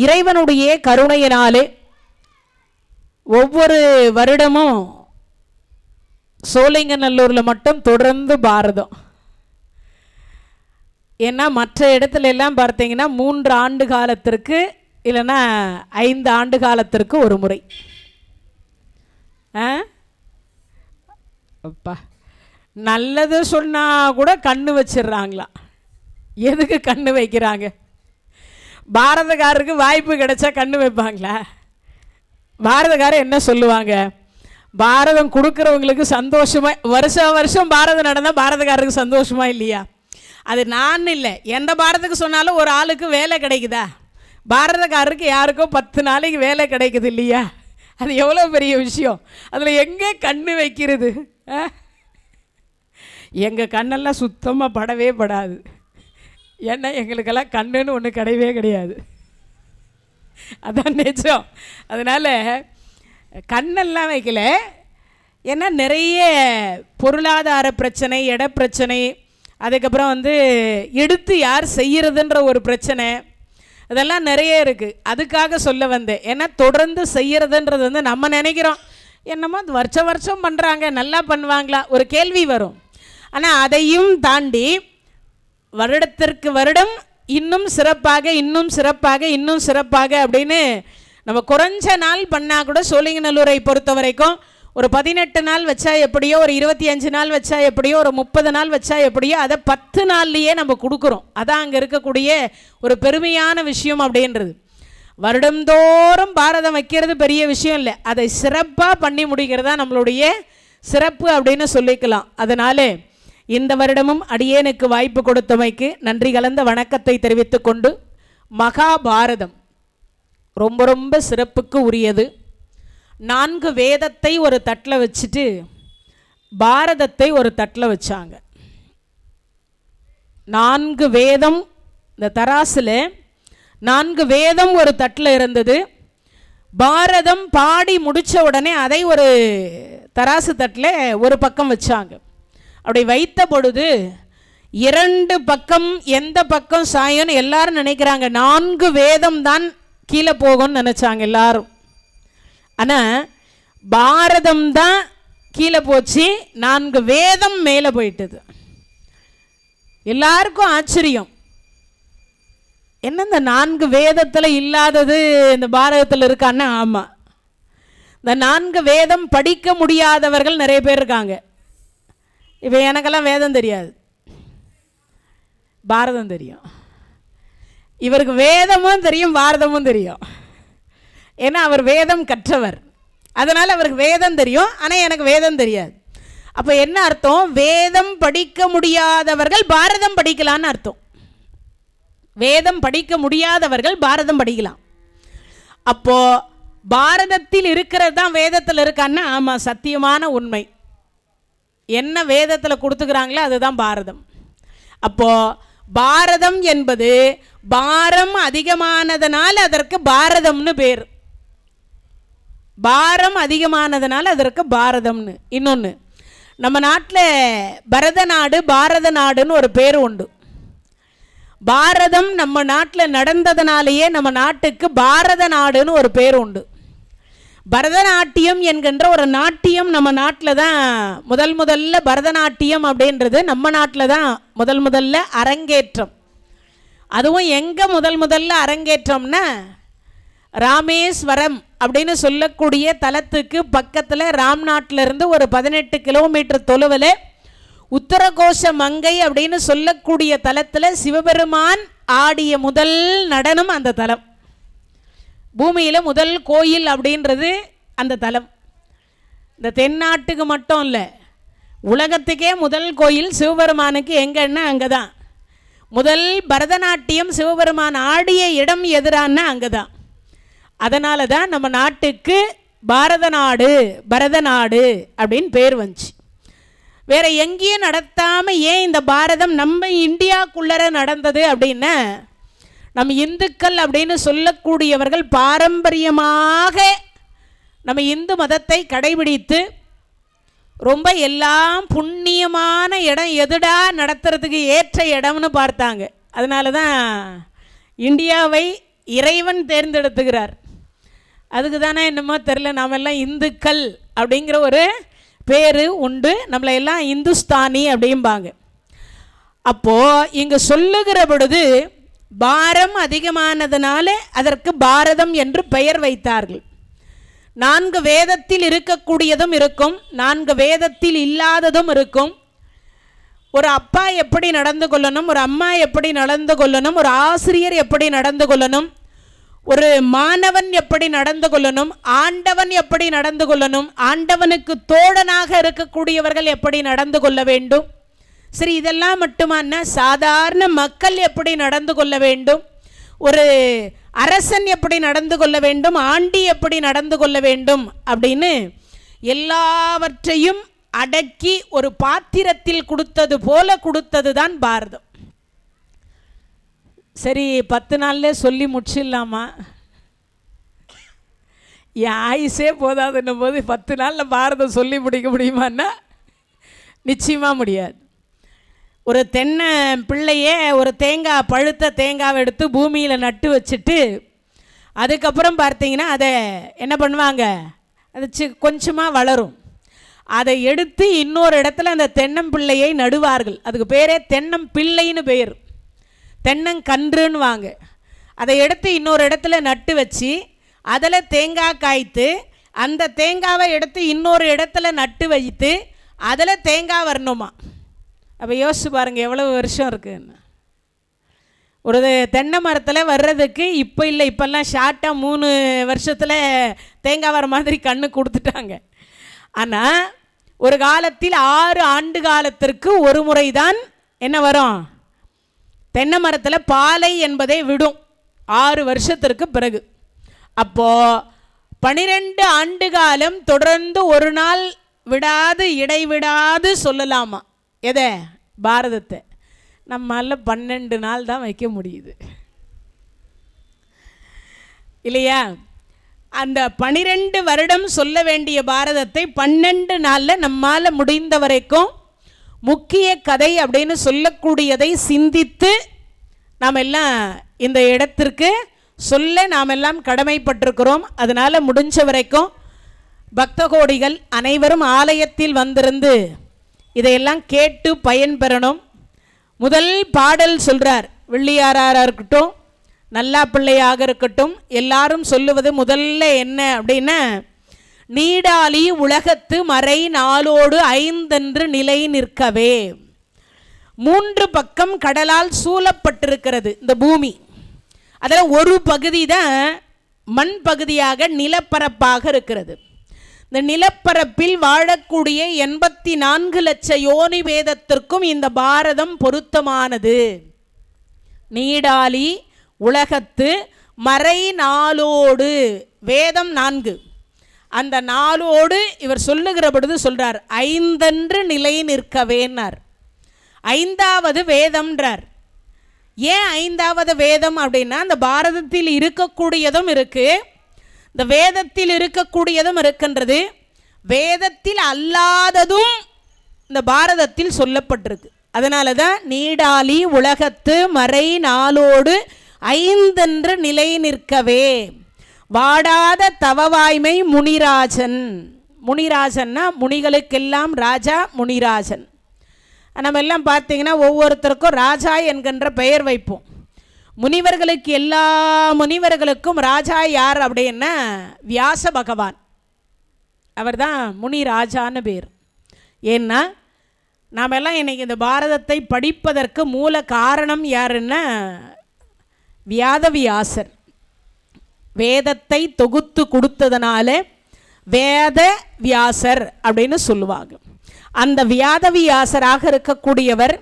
இறைவனுடைய கருணையினாலே ஒவ்வொரு வருடமும் சோழிங்கநல்லூரில் மட்டும் தொடர்ந்து பாரதம். ஏன்னா மற்ற இடத்துல எல்லாம் பார்த்தீங்கன்னா 3 ஆண்டு காலத்திற்கு இல்லைன்னா 5 ஆண்டு காலத்திற்கு ஒரு முறை. அப்பா நல்லது சொன்னால் கூட கண்ணு வச்சிடுறாங்களா? எதுக்கு கண்ணு வைக்கிறாங்க? பாரதக்காரருக்கு வாய்ப்பு கிடைச்சா கண்ணு வைப்பாங்களா? பாரதக்காரர் என்ன சொல்லுவாங்க? பாரதம் கொடுக்குறவங்களுக்கு சந்தோஷமாக வருஷம் பாரதம் நடந்தால் பாரதக்காரருக்கு சந்தோஷமா இல்லையா? அது நான் இல்லை, எந்த பாரதத்துக்கு சொன்னாலும் ஒரு ஆளுக்கு வேலை கிடைக்குதா? பாரதக்காரருக்கு யாருக்கோ 10 நாளைக்கு வேலை கிடைக்குது இல்லையா? அது எவ்வளோ பெரிய விஷயம். அதில் எங்கே கண்ணு வைக்கிறது? எங்கள் கண்ணெல்லாம் சுத்தமாக படவே படாது. ஏன்னா எங்களுக்கெல்லாம் கண்ணுன்னு ஒன்று கிடையவே கிடையாது. அதான் நிஜம். அதனால் கண்ணெல்லாம் வைக்கல. ஏன்னா நிறைய பொருளாதார பிரச்சனை, இட பிரச்சனை, அதுக்கப்புறம் எடுத்து யார் செய்கிறதுன்ற ஒரு பிரச்சனை, அதெல்லாம் நிறைய இருக்குது. அதுக்காக சொல்ல வந்தேன். ஏன்னா தொடர்ந்து செய்கிறதுன்றது நம்ம நினைக்கிறோம் என்னமோ வருஷம் பண்ணுறாங்க, நல்லா பண்ணுவாங்களா ஒரு கேள்வி வரும். ஆனால் அதையும் தாண்டி வருடத்திற்கு வருடம் இன்னும் சிறப்பாக அப்படின்னு நம்ம குறைஞ்ச நாள் பண்ணால் கூட சோழிங்கநல்லூரை பொறுத்த வரைக்கும் ஒரு 18 நாள் வச்சா எப்படியோ, ஒரு 25 நாள் வச்சா எப்படியோ, ஒரு 30 நாள் வச்சா எப்படியோ, அதை 10 நாள்லேயே நம்ம கொடுக்குறோம். அதான் அங்கே இருக்கக்கூடிய ஒரு பெருமையான விஷயம் அப்படின்றது. வருடந்தோறும் பாரதம் வைக்கிறது பெரிய விஷயம் இல்லை, அதை சிறப்பாக பண்ணி முடிக்கிறதா நம்மளுடைய சிறப்பு அப்படின்னு சொல்லிக்கலாம். அதனால இந்த வருடமும் அடியேனுக்கு வாய்ப்பு கொடுத்தமைக்கு நன்றி கலந்த வணக்கத்தை தெரிவித்துக் கொண்டு, மகாபாரதம் ரொம்ப ரொம்ப சிறப்புக்கு உரியது. 4 வேதத்தை ஒரு தட்டில் வச்சுட்டு பாரதத்தை ஒரு தட்டில் வச்சாங்க. 4 வேதம் இந்த தராசில் 4 வேதம் ஒரு தட்டில் இருந்தது. பாரதம் பாடி முடித்த உடனே அதை ஒரு தராசு தட்டில் ஒரு பக்கம் வச்சாங்க. அப்படி வைத்த பொழுது 2 பக்கம் எந்த பக்கம் சாயம்னு எல்லாரும் நினைக்கிறாங்க. 4 வேதம் தான் கீழே போகும்னு நினச்சாங்க எல்லாரும். ஆனால் பாரதம் தான் கீழே போச்சு, 4 வேதம் மேலே போயிட்டது. எல்லாருக்கும் ஆச்சரியம், என்ன இந்த 4 வேதத்தில் இல்லாதது இந்த பாரதத்தில் இருக்கான்னு. ஆமாம், இந்த 4 வேதம் படிக்க முடியாதவர்கள் நிறைய பேர் இருக்காங்க. இப்போ எனக்கெல்லாம் வேதம் தெரியாது, பாரதம் தெரியும். இவருக்கு வேதமும் தெரியும், பாரதமும் தெரியும். ஏன்னா அவர் வேதம் கற்றவர், அதனால் அவருக்கு வேதம் தெரியும். ஆனால் எனக்கு வேதம் தெரியாது. அப்போ என்ன அர்த்தம்? வேதம் படிக்க முடியாதவர்கள் பாரதம் படிக்கலான்னு அர்த்தம். வேதம் படிக்க முடியாதவர்கள் பாரதம் படிக்கலாம். அப்போது பாரதத்தில் இருக்கிறது தான் வேதத்தில் இருக்கான்னு. ஆமாம், சத்தியமான உண்மை. என்ன வேதத்தில் கொடுத்துக்கிறாங்களோ அதுதான் பாரதம். அப்போது பாரதம் என்பது பாரம் அதிகமானதனால் அதற்கு பாரதம்னு பேர். பாரம் அதிகமானதுனால அதற்கு பாரதம்னு. இன்னொன்று, நம்ம நாட்டில் பரத நாடு, பாரத நாடுன்னு ஒரு பேர் உண்டு. பாரதம் நம்ம நாட்டில் நடந்ததுனாலேயே நம்ம நாட்டுக்கு பாரத நாடுன்னு ஒரு பேர் உண்டு. பரதநாட்டியம் என்கின்ற ஒரு நாட்டியம் நம்ம நாட்டில் தான் முதல்ல பரதநாட்டியம் அப்படின்றது நம்ம நாட்டில் தான் முதல்ல அரங்கேற்றம். அதுவும் எங்கே முதல்ல அரங்கேற்றம்னா ராமேஸ்வரம் அப்படின்னு சொல்லக்கூடிய தலத்துக்கு பக்கத்தில் ராம்நாட்டிலிருந்து ஒரு 18 கிலோமீட்டர் தொலைவில் உத்தரகோஷ மங்கை அப்படின்னு சொல்லக்கூடிய தலத்தில் சிவபெருமான் ஆடிய முதல் நடனம் அந்த தலம். பூமியில் முதல் கோயில் அப்படின்றது அந்த தலம். இந்த தென்னாட்டுக்கு மட்டும் இல்லை, உலகத்துக்கே முதல் கோயில் சிவபெருமானுக்கு எங்கன்னா அங்கே தான். முதல் பரதநாட்டியம் சிவபெருமான் ஆடிய இடம் எதிரானா அங்கே தான். அதனால தான் நம்ம நாட்டுக்கு பாரத நாடு அப்படின்னு பேர் வந்துச்சு. வேறு எங்கேயும் நடத்தாமல் ஏன் இந்த பாரதம் நம்ம இந்தியாவுக்குள்ளே நடந்தது அப்படின்னா, நம்ம இந்துக்கள் அப்படின்னு சொல்லக்கூடியவர்கள் பாரம்பரியமாக நம்ம இந்து மதத்தை கடைபிடித்து ரொம்ப எல்லாம் புண்ணியமான இடம் எதுடா நடத்துறதுக்கு ஏற்ற இடம்னு பார்த்தாங்க. அதனால தான் இந்தியாவை இறைவன் தேர்ந்தெடுத்துக்கிறார். அதுக்கு தானே என்னமோ தெரில, நாமெல்லாம் இந்துக்கள் அப்படிங்கிற ஒரு பேர் உண்டு, நம்மளை எல்லாம் இந்துஸ்தானி அப்படிம்பாங்க. அப்போது இங்கே சொல்லுகிற பொழுது பாரம் அதிகமானதுனால அதற்கு பாரதம் என்று பெயர் வைத்தார்கள். 4 வேதத்தில் இருக்கக்கூடியதும் இருக்கும், 4 வேதத்தில் இல்லாததும் இருக்கும். ஒரு அப்பா எப்படி நடந்து கொள்ளணும், ஒரு அம்மா எப்படி நடந்து கொள்ளணும், ஒரு ஆசிரியர் எப்படி நடந்து கொள்ளணும், ஒரு மாணவன் எப்படி நடந்து கொள்ளணும், ஆண்டவன் எப்படி நடந்து கொள்ளணும், ஆண்டவனுக்கு தோழனாக இருக்கக்கூடியவர்கள் எப்படி நடந்து கொள்ள வேண்டும். சரி, இதெல்லாம் மட்டுமான சாதாரண மக்கள் எப்படி நடந்து கொள்ள வேண்டும், ஒரு அரசன் எப்படி நடந்து கொள்ள வேண்டும், ஆண்டி எப்படி நடந்து கொள்ள வேண்டும் அப்படின்னு எல்லாவற்றையும் அடக்கி ஒரு பாத்திரத்தில் கொடுத்தது போல கொடுத்தது தான் பாரதம். சரி, 10 நாள்ல சொல்லி முடிச்சிடலாமா? என் ஆயுசே போதாதுன்னும் போது 10 நாளில் பாரதம் சொல்லி முடிக்க முடியுமான்னா நிச்சயமாக முடியாது. ஒரு தென்னை பிள்ளையே ஒரு தேங்காய், பழுத்த தேங்காவை எடுத்து பூமியில் நட்டு வச்சுட்டு அதுக்கப்புறம் பார்த்தீங்கன்னா அதை என்ன பண்ணுவாங்க, அது கொஞ்சமாக வளரும். அதை எடுத்து இன்னொரு இடத்துல அந்த தென்னம்பிள்ளையை நடுவார்கள். அதுக்கு பேரே தென்னம்பிள்ளைன்னு பேர், தென்னங்கன்றுன்னு வாங்க. அதை எடுத்து இன்னொரு இடத்துல நட்டு வச்சு அதில் தேங்காய் காய்த்து அந்த தேங்காவை எடுத்து இன்னொரு இடத்துல நட்டு வைத்து அதில் தேங்காய் வரணுமா. அப்போ யோசிச்சு பாருங்கள் எவ்வளவு வருஷம் இருக்குன்னு. ஒரு தென்னை மரத்தில் வர்றதுக்கு இப்போ இல்லை, இப்போல்லாம் ஷார்ட்டாக 3 வருஷத்தில் தேங்காய் வர மாதிரி கண்ணு கொடுத்துட்டாங்க. ஆனால் ஒரு காலத்தில் 6 ஆண்டு காலத்திற்கு ஒரு முறை தான் என்ன வரும், தென்னை மரத்தில் பாலை என்பதை விடும் 6 வருஷத்திற்கு பிறகு. அப்போது 12 ஆண்டு காலம் தொடர்ந்து ஒரு நாள் விடாது இடைவிடாது சொல்லலாமா எதை, பாரதத்தை. நம்மால் 12 நாள் தான் வைக்க முடியுது இல்லையா? அந்த 12 வருடம் சொல்ல வேண்டிய பாரதத்தை 12 நாளில் நம்மால் முடிந்த வரைக்கும் முக்கிய கதை அப்படின்னு சொல்லக்கூடியதை சிந்தித்து நாம் எல்லாம் இந்த இடத்திற்கு சொல்ல நாம் எல்லாம் கடமைப்பட்டிருக்கிறோம். அதனால் முடிஞ்ச வரைக்கும் பக்த கோடிகள் அனைவரும் ஆலயத்தில் வந்திருந்து இதையெல்லாம் கேட்டு பயன்பெறணும். முதல் பாடல் சொல்கிறார், வெள்ளியாராக இருக்கட்டும், நல்லா பிள்ளையாக இருக்கட்டும், எல்லாரும் சொல்லுவது முதல்ல என்ன அப்படின்னா, நீடாலி உலகத்து மறை நாளோடு 5 நிலை நிற்கவே. 3 பக்கம் கடலால் சூழப்பட்டிருக்கிறது இந்த பூமி. அதில் ஒரு பகுதி தான் மண் பகுதியாக நிலப்பரப்பாக இருக்கிறது. இந்த நிலப்பரப்பில் வாழக்கூடிய 84 லட்ச யோனி வேதத்திற்கும் இந்த பாரதம் பொருத்தமானது. நீடாலி உலகத்து மறை நாளோடு, வேதம் 4, அந்த நாளோடு இவர் சொல்லுகிற பொழுது சொல்றார் 5 நிலை நிற்கவேன்னார். 5வது வேதம்ன்றார். ஏன் 5வது வேதம் அப்படின்னா, அந்த பாரதத்தில் இருக்கக்கூடியதும் இருக்கு, இந்த வேதத்தில் இருக்கக்கூடியதும் இருக்கின்றது, வேதத்தில் அல்லாததும் இந்த பாரதத்தில் சொல்லப்பட்டிருக்கு. அதனால தான் நீடாலி உலகத்து மறை நாளோடு 5 நிலை நிற்கவே. வாடாத தவவாய்மை முனிராஜன். முனிராஜன்னா முனிகளுக்கெல்லாம் ராஜா முனிராஜன். நம்ம எல்லாம் பார்த்தீங்கன்னா ஒவ்வொருத்தருக்கும் ராஜா என்கின்ற பெயர் வைப்போம். முனிவர்களுக்கு, எல்லா முனிவர்களுக்கும் ராஜா யார் அப்படின்னா வியாச பகவான். அவர் தான் முனிராஜான்னு பேர். ஏன்னா நாம் எல்லாம் இன்றைக்கி இந்த பாரதத்தை படிப்பதற்கு மூல காரணம் யாருன்னா வியாதவியாசர். வேதத்தை தொகுத்து கொடுத்ததுனால வேத வியாசர் அப்படின்னு சொல்லுவாங்க. அந்த வியாதவியாசராக இருக்கக்கூடியவர்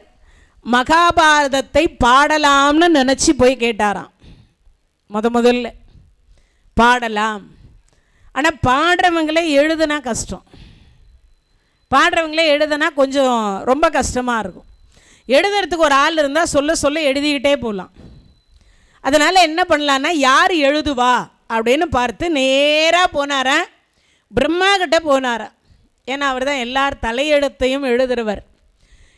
மகாபாரதத்தை பாடலாம்னு நினச்சி போய் கேட்டாராம். முதல்ல பாடலாம், ஆனால் பாடுறவங்களே எழுதுனா கஷ்டம். பாடுறவங்களே எழுதுனா கொஞ்சம் ரொம்ப கஷ்டமாக இருக்கும். எழுதுறதுக்கு ஒரு ஆள் இருந்தால் சொல்ல எழுதிக்கிட்டே போகலாம். அதனால் என்ன பண்ணலான்னா, யார் எழுதுவா அப்படின்னு பார்த்து நேராக போனாரா, பிரம்மா கிட்ட போனாரா. ஏன்னா அவர் தான் எல்லார் தலையெழுத்தையும் எழுதுறவர்.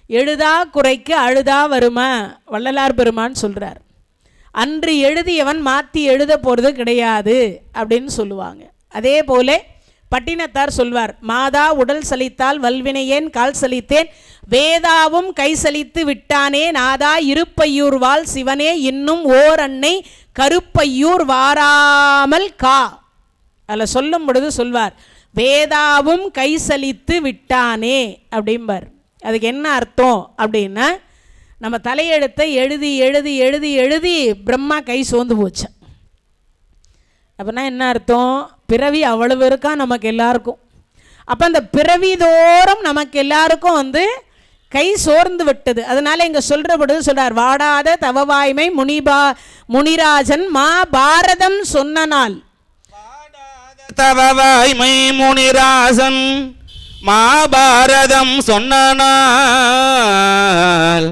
எழுதா குறைக்கு அழுதா வருமா வள்ளலார் பெருமான் சொல்கிறார். அன்று எழுதியவன் மாற்றி எழுத போகிறது கிடையாது அப்படின்னு சொல்லுவாங்க. அதே போல பட்டினத்தார் சொல்வார், மாதா உடல் சலித்தால் வல்வினையேன் கால் சலித்தேன், வேதாவும் கை சலித்து விட்டானே நாதா இருப்பையூர் வாழ் சிவனே இன்னும் ஓர் அன்னை கருப்பையூர் வாராமல் கா. அதில் சொல்லும் பொழுது சொல்வார், வேதாவும் கை சலித்து விட்டானே அப்படிம்பார். அதுக்கு என்ன அர்த்தம் அப்படின்னா, நம்ம தலையெழுத்தை எழுதி எழுதி எழுதி எழுதி பிரம்மா கை சோர்ந்து போச்சு. அப்படின்னா என்ன அர்த்தம்? பிறவி அவ்வளவு இருக்கா நமக்கு எல்லாருக்கும். அப்போ அந்த பிறவி தோறும் நமக்கு எல்லாருக்கும் கை சோர்ந்து விட்டது. அதனால இங்கே சொல்கிற பொழுது சொல்கிறார், வாடாத தவவாய்மை முனிராஜன் மா பாரதம் சொன்ன நாள். தவவாய்மை முனிராஜன் மாபாரதம் சொன்ன நாள்.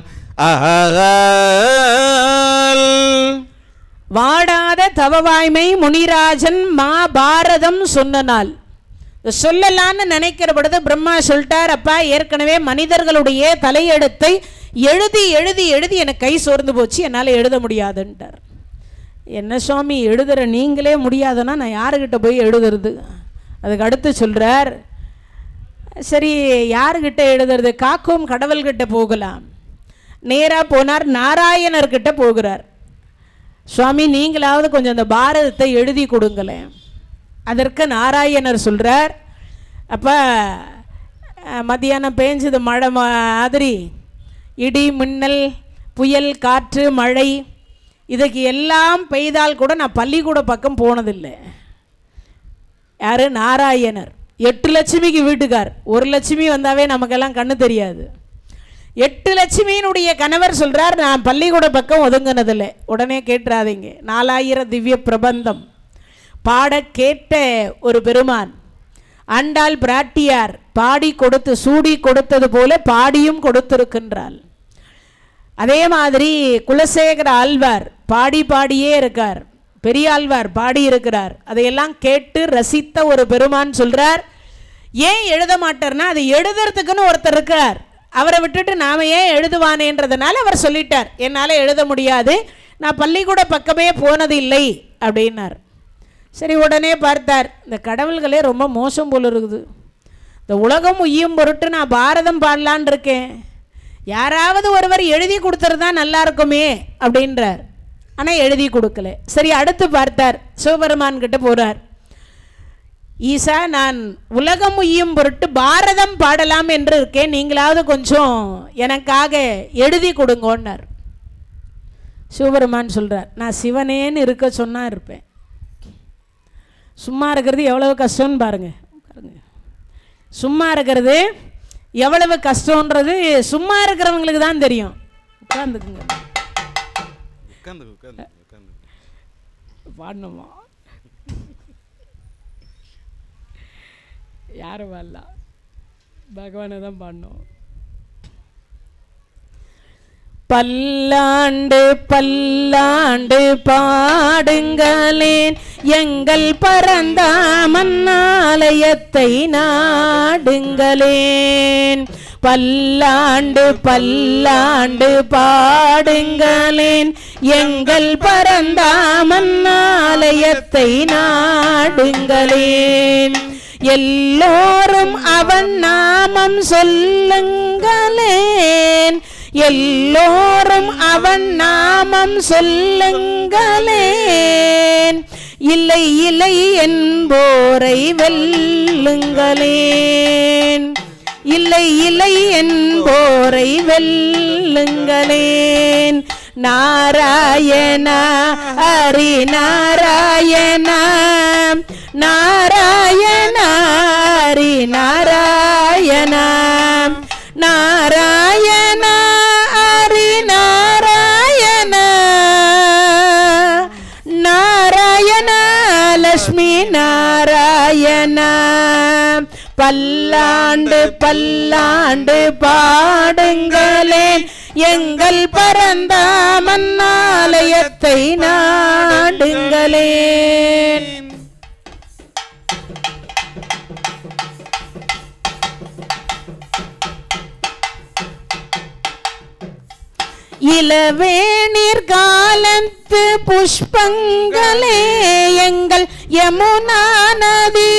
வாடாத தவவாய்மை முனிராஜன் மாபாரதம் சொன்ன நாள். சொல்லலான்னு நினைக்கிற பொழுது பிரம்மா சொல்லிட்டார், அப்பா ஏற்கனவே மனிதர்களுடைய தலையெழுத்தை எழுதி எழுதி எழுதி எனக்கு கை சோர்ந்து போச்சு, என்னால் எழுத முடியாதுன்ட்டார். என்ன சுவாமி எழுதுகிற நீங்களே முடியாதுன்னா நான் யாருக்கிட்ட போய் எழுதுறது? அதுக்கு அடுத்து சொல்கிறார், சரி யாருக்கிட்ட எழுதுறது? காக்கும் கடவுள்கிட்ட போகலாம். நேராக போனார், நாராயணர்கிட்ட போகிறார். சுவாமி நீங்களாவது கொஞ்சம் அந்த பாரதத்தை எழுதி கொடுங்களேன். அதற்கு நாராயணர் சொல்கிறார், அப்போ மத்தியானம் பேஞ்சது மழை மாதிரி, இடி மின்னல் புயல் காற்று மழை இதுக்கு எல்லாம் பெய்தால் கூட நான் பள்ளிக்கூட பக்கம் போனதில்லை. யார்? நாராயணர். 8 லட்சுமிக்கு வீட்டுக்கார். 1 லட்சுமி வந்தாவே நமக்கெல்லாம் கண்ணு தெரியாது. 8 லட்சுமியினுடைய கணவர் சொல்கிறார், நான் பள்ளிக்கூட பக்கம் ஒதுங்கினதில்லை. உடனே கேட்டுறாதீங்க, 4000 திவ்ய பிரபந்தம் பாட கேட்ட ஒரு பெருமான். ஆண்டாள் பிராட்டியார் பாடி கொடுத்து சூடி கொடுத்தது போல பாடியும் கொடுத்திருக்கின்றாள். அதே மாதிரி குலசேகர ஆழ்வார் பாடி பாடியே இருக்கார். பெரியாழ்வார் பாடி இருக்கிறார். அதையெல்லாம் கேட்டு ரசித்த ஒரு பெருமான் சொல்கிறார், ஏன் எழுத மாட்டார்னா அது எழுதுறதுக்குன்னு ஒருத்தர் இருக்கார், அவரை விட்டுட்டு நாம் ஏன் எழுதுவானேன்றதுனால அவர் சொல்லிட்டார், என்னால் எழுத முடியாது, நான் பள்ளிக்கூட பக்கமே போனது இல்லை அப்படின்னார். சரி உடனே பார்த்தார், இந்த கடவுள்களே ரொம்ப மோசம் போல இருக்குது, இந்த உலகம் உய்யும் பொருட்டு நான் பாரதம் பாடலான் இருக்கேன், யாராவது ஒருவர் எழுதி கொடுத்துருந்தா நல்லா இருக்குமே அப்படின்றார். ஆனால் எழுதி கொடுக்கல. சரி அடுத்து பார்த்தார், சிவபெருமான் கிட்ட போகிறார், ஈசா நான் உலகம் உய்யும் பொருட்டு பாரதம் பாடலாம் என்று இருக்கேன், நீங்களாவது கொஞ்சம் எனக்காக எழுதி கொடுங்கன்னார். சிவபெருமான் சொல்கிறார், நான் சிவனேன்னு இருக்க சொன்னா இருப்பேன், சும்மா இருக்கிறது எவ்வளவு கஷ்டம்னு பாருங்க. சும்மா இருக்கிறது எவ்வளவு கஷ்டம்ன்றது சும்மா இருக்கிறவங்களுக்கு தான் தெரியும். உட்காந்துக்குங்க, பாடணுமா? யாரும் வரல, பகவானை தான் பாடணும். பல்லாண்டு பல்லாண்டு பாடுங்களேன் எங்கள் பரந்தாமன் ஆலயத்தை நாடுங்களேன். பல்லாண்டு பல்லாண்டு பாடுங்களேன் எங்கள் பரந்தாமன் ஆலயத்தை நாடுங்களேன். எல்லோரும் அவன் நாமம் சொல்லுங்களேன், எல்லோரும் அவன் நாமம் சொல்லுங்களேன். இல்லை இல்லை என்போரை வெல்லுங்களேன், இல்லை இல்லை என்போரை வெல்லுங்களேன். நாராயணா ஹரி நாராயணா, நாராயணா ஹரி நாராயணா, நாராயணா ஹரி நாராயணா, நாராயணா லக்ஷ்மி நாராயணா. பல்லாண்டு பல்லாண்டு பாடுங்களேன் எங்கள் பரந்தாமன் ஆலயத்தை நாடுங்களேன். இளவேநீர் காலத்து புஷ்பங்களே எங்கள் யமுனா நதி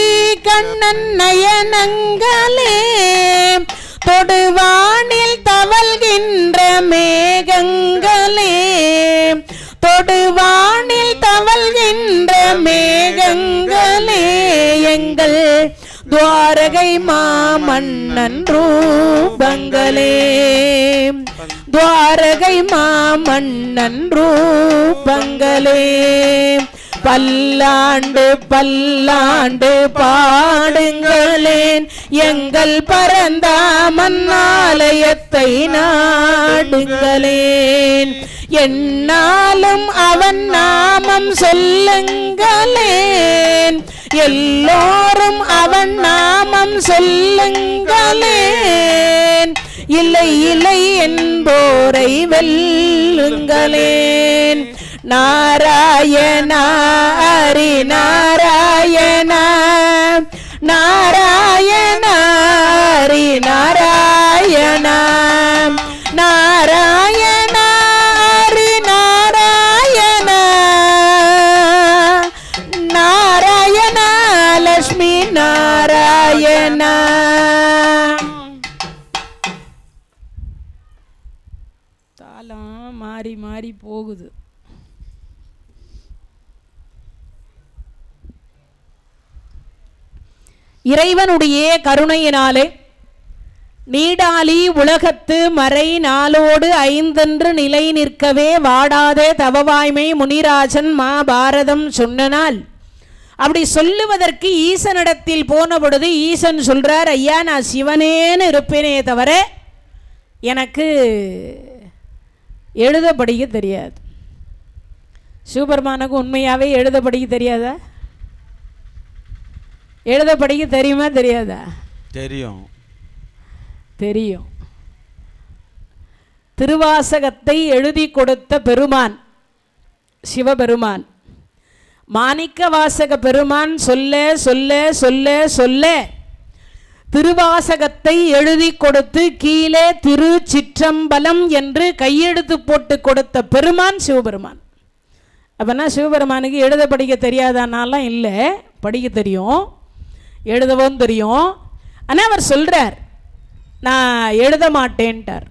கண்ணன் நயனங்களே தொடுவானில் தவழ்கின்ற மேகங்களே தொடுவானில் தவழ்கின்ற மேகங்களே எங்கள் துவாரகை மாமன்னன் ரூபங்களே துவாரகை மாமன்னன் ரூபங்களே பல்லாண்டு பல்லாண்டு பாடுங்களேன் எங்கள் பரந்தாமன் ஆலயத்தை நாடுங்களேன் என்னாலும் அவன் நாமம் சொல்லுங்களேன் எல்லோரும் அவன் நாமம் சொல்லுங்களேன் இல்லை இல்லை என்போரை வெல்லுங்களேன் நாராயணா ஹரி நாராயணா நாராயணா ஹரி நாராயணா நாராயணா ஹரி நாராயணா நாராயணா லக்ஷ்மி நாராயணா. தாளம் மாறி மாறி போகுது. இறைவனுடைய கருணையினாலே நீடாலி உலகத்து மறை நாளோடு ஐந்தென்று நிலை நிற்கவே வாடாதே தவவாய்மை முனிராஜன் மாபாரதம் சொன்னனால் அப்படி சொல்லுவதற்கு ஈசனிடத்தில் போன பொழுது ஈசன் சொல்றார், ஐயா நான் சிவனேன்னு இருப்பேனே தவிர எனக்கு எழுத படிக்க தெரியாது. சிவபெருமானுக்கு உண்மையாகவே எழுத படிக்க தெரியாதா? எழுத படிக்க தெரியுமா தெரியாதா? தெரியும். தெரியும். திருவாசகத்தை எழுதி கொடுத்த பெருமான் சிவபெருமான். மாணிக்க வாசக பெருமான் சொல்ல சொல்ல சொல்ல சொல்ல திருவாசகத்தை எழுதி கொடுத்து கீழே திருச்சிற்றம்பலம் என்று கையெழுத்து போட்டு கொடுத்த பெருமான் சிவபெருமான். அப்போனா சிவபெருமானுக்கு எழுத படிக்க தெரியாதானாலாம் இல்லை, படிக்க தெரியும், எழுதவும் தெரியும். ஆனால் அவர் சொல்கிறார் நான் எழுத மாட்டேன்ட்டார்.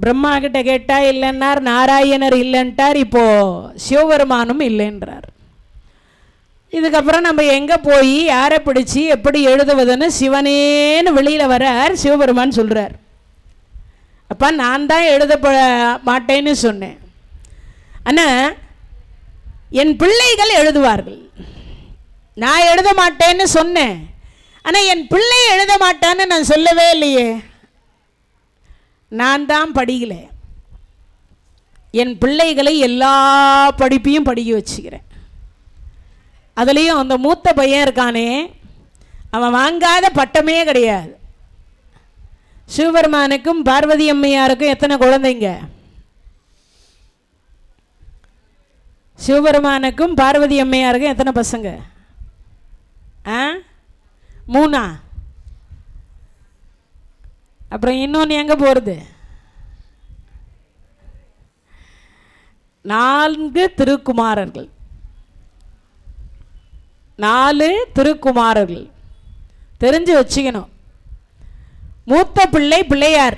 பிரம்மா கிட்ட கேட்டால் இல்லைன்னார், நாராயணர் இல்லைன்ட்டார், இப்போது சிவபெருமானும் இல்லைன்றார். இதுக்கப்புறம் நம்ம எங்கே போய் யாரை பிடிச்சி எப்படி எழுதுவதுன்னு சிவனேன்னு வெளியில் வரார். சிவபெருமான் சொல்கிறார், அப்பா நான் தான் எழுத மாட்டேன்னு சொன்னேன், ஆனால் என் பிள்ளைகள் எழுதுவார்கள். நான் எழுத மாட்டேன்னு சொன்னேன், ஆனால் என் பிள்ளை எழுத மாட்டான்னு நான் சொல்லவே இல்லையே. நான் தான் படிக்கல, என் பிள்ளைகளை எல்லா படிப்பையும் படிக்க வச்சுக்கிறேன். அதுலேயும் அந்த மூத்த பையன் இருக்கானே, அவன் வாங்காத பட்டமே கிடையாது. சிவபெருமானுக்கும் பார்வதி அம்மையாருக்கும் எத்தனை குழந்தைங்க? சிவபெருமானுக்கும் பார்வதி அம்மையாருக்கும் எத்தனை பசங்க? 3. அப்புறம் இன்னொன்று எங்கே போகிறது? 4 திருக்குமாரர்கள். 4 திருக்குமாரர்கள் தெரிஞ்சு வச்சுக்கணும். மூத்த பிள்ளை பிள்ளையார்,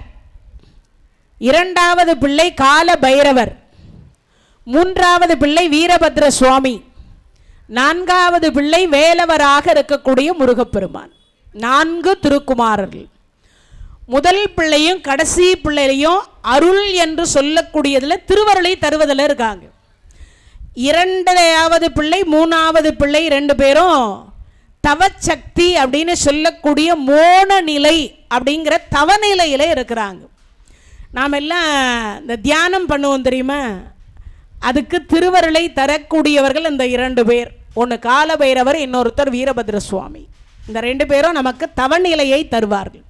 2வது பிள்ளை கால பைரவர், 3வது பிள்ளை வீரபத்ர சுவாமி, 4வது பிள்ளை வேலவராக இருக்கக்கூடிய முருகப்பெருமான். 4 திருக்குமாரர்கள். முதல் பிள்ளையும் கடைசி பிள்ளையும் அருள் என்று சொல்லக்கூடியதில் திருவருளை தருவதில் இருக்காங்க. 2வது பிள்ளை 3வது பிள்ளை 2 பேரும் தவச்சக்தி அப்படின்னு சொல்லக்கூடிய மோன நிலை அப்படிங்கிற தவநிலையில் இருக்கிறாங்க. நாம் எல்லாம் இந்த தியானம் பண்ணுவோம் தெரியுமா, அதுக்கு திருவருளை தரக்கூடியவர்கள் இந்த 2 பேர். ஒன்று கால பைரவர், இன்னொருத்தர் வீரபத்ர சுவாமி. இந்த 2 பேரும் நமக்கு தவநிலையை தருவார்கள்.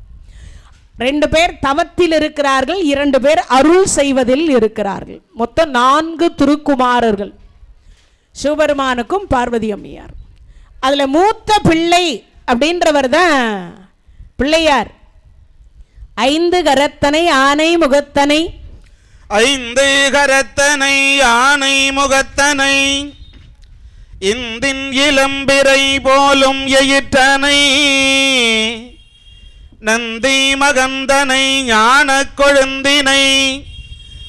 2 பேர் தவத்தில் இருக்கிறார்கள், 2 பேர் அருள் செய்வதில் இருக்கிறார்கள். மொத்தம் 4 திருக்குமாரர்கள் சிவபெருமானுக்கும் பார்வதி அம்மையார். அதில் மூத்த பிள்ளை அப்படின்றவர் தான் பிள்ளையார். 5 கரத்தனை ஆனை முகத்தனை ஐந்து கரத்தனை யானை முகத்தனை இந்தின் இளம்பிறை போலும் எயிற்றனை நந்தி மகந்தனை ஞான கொழுந்தினை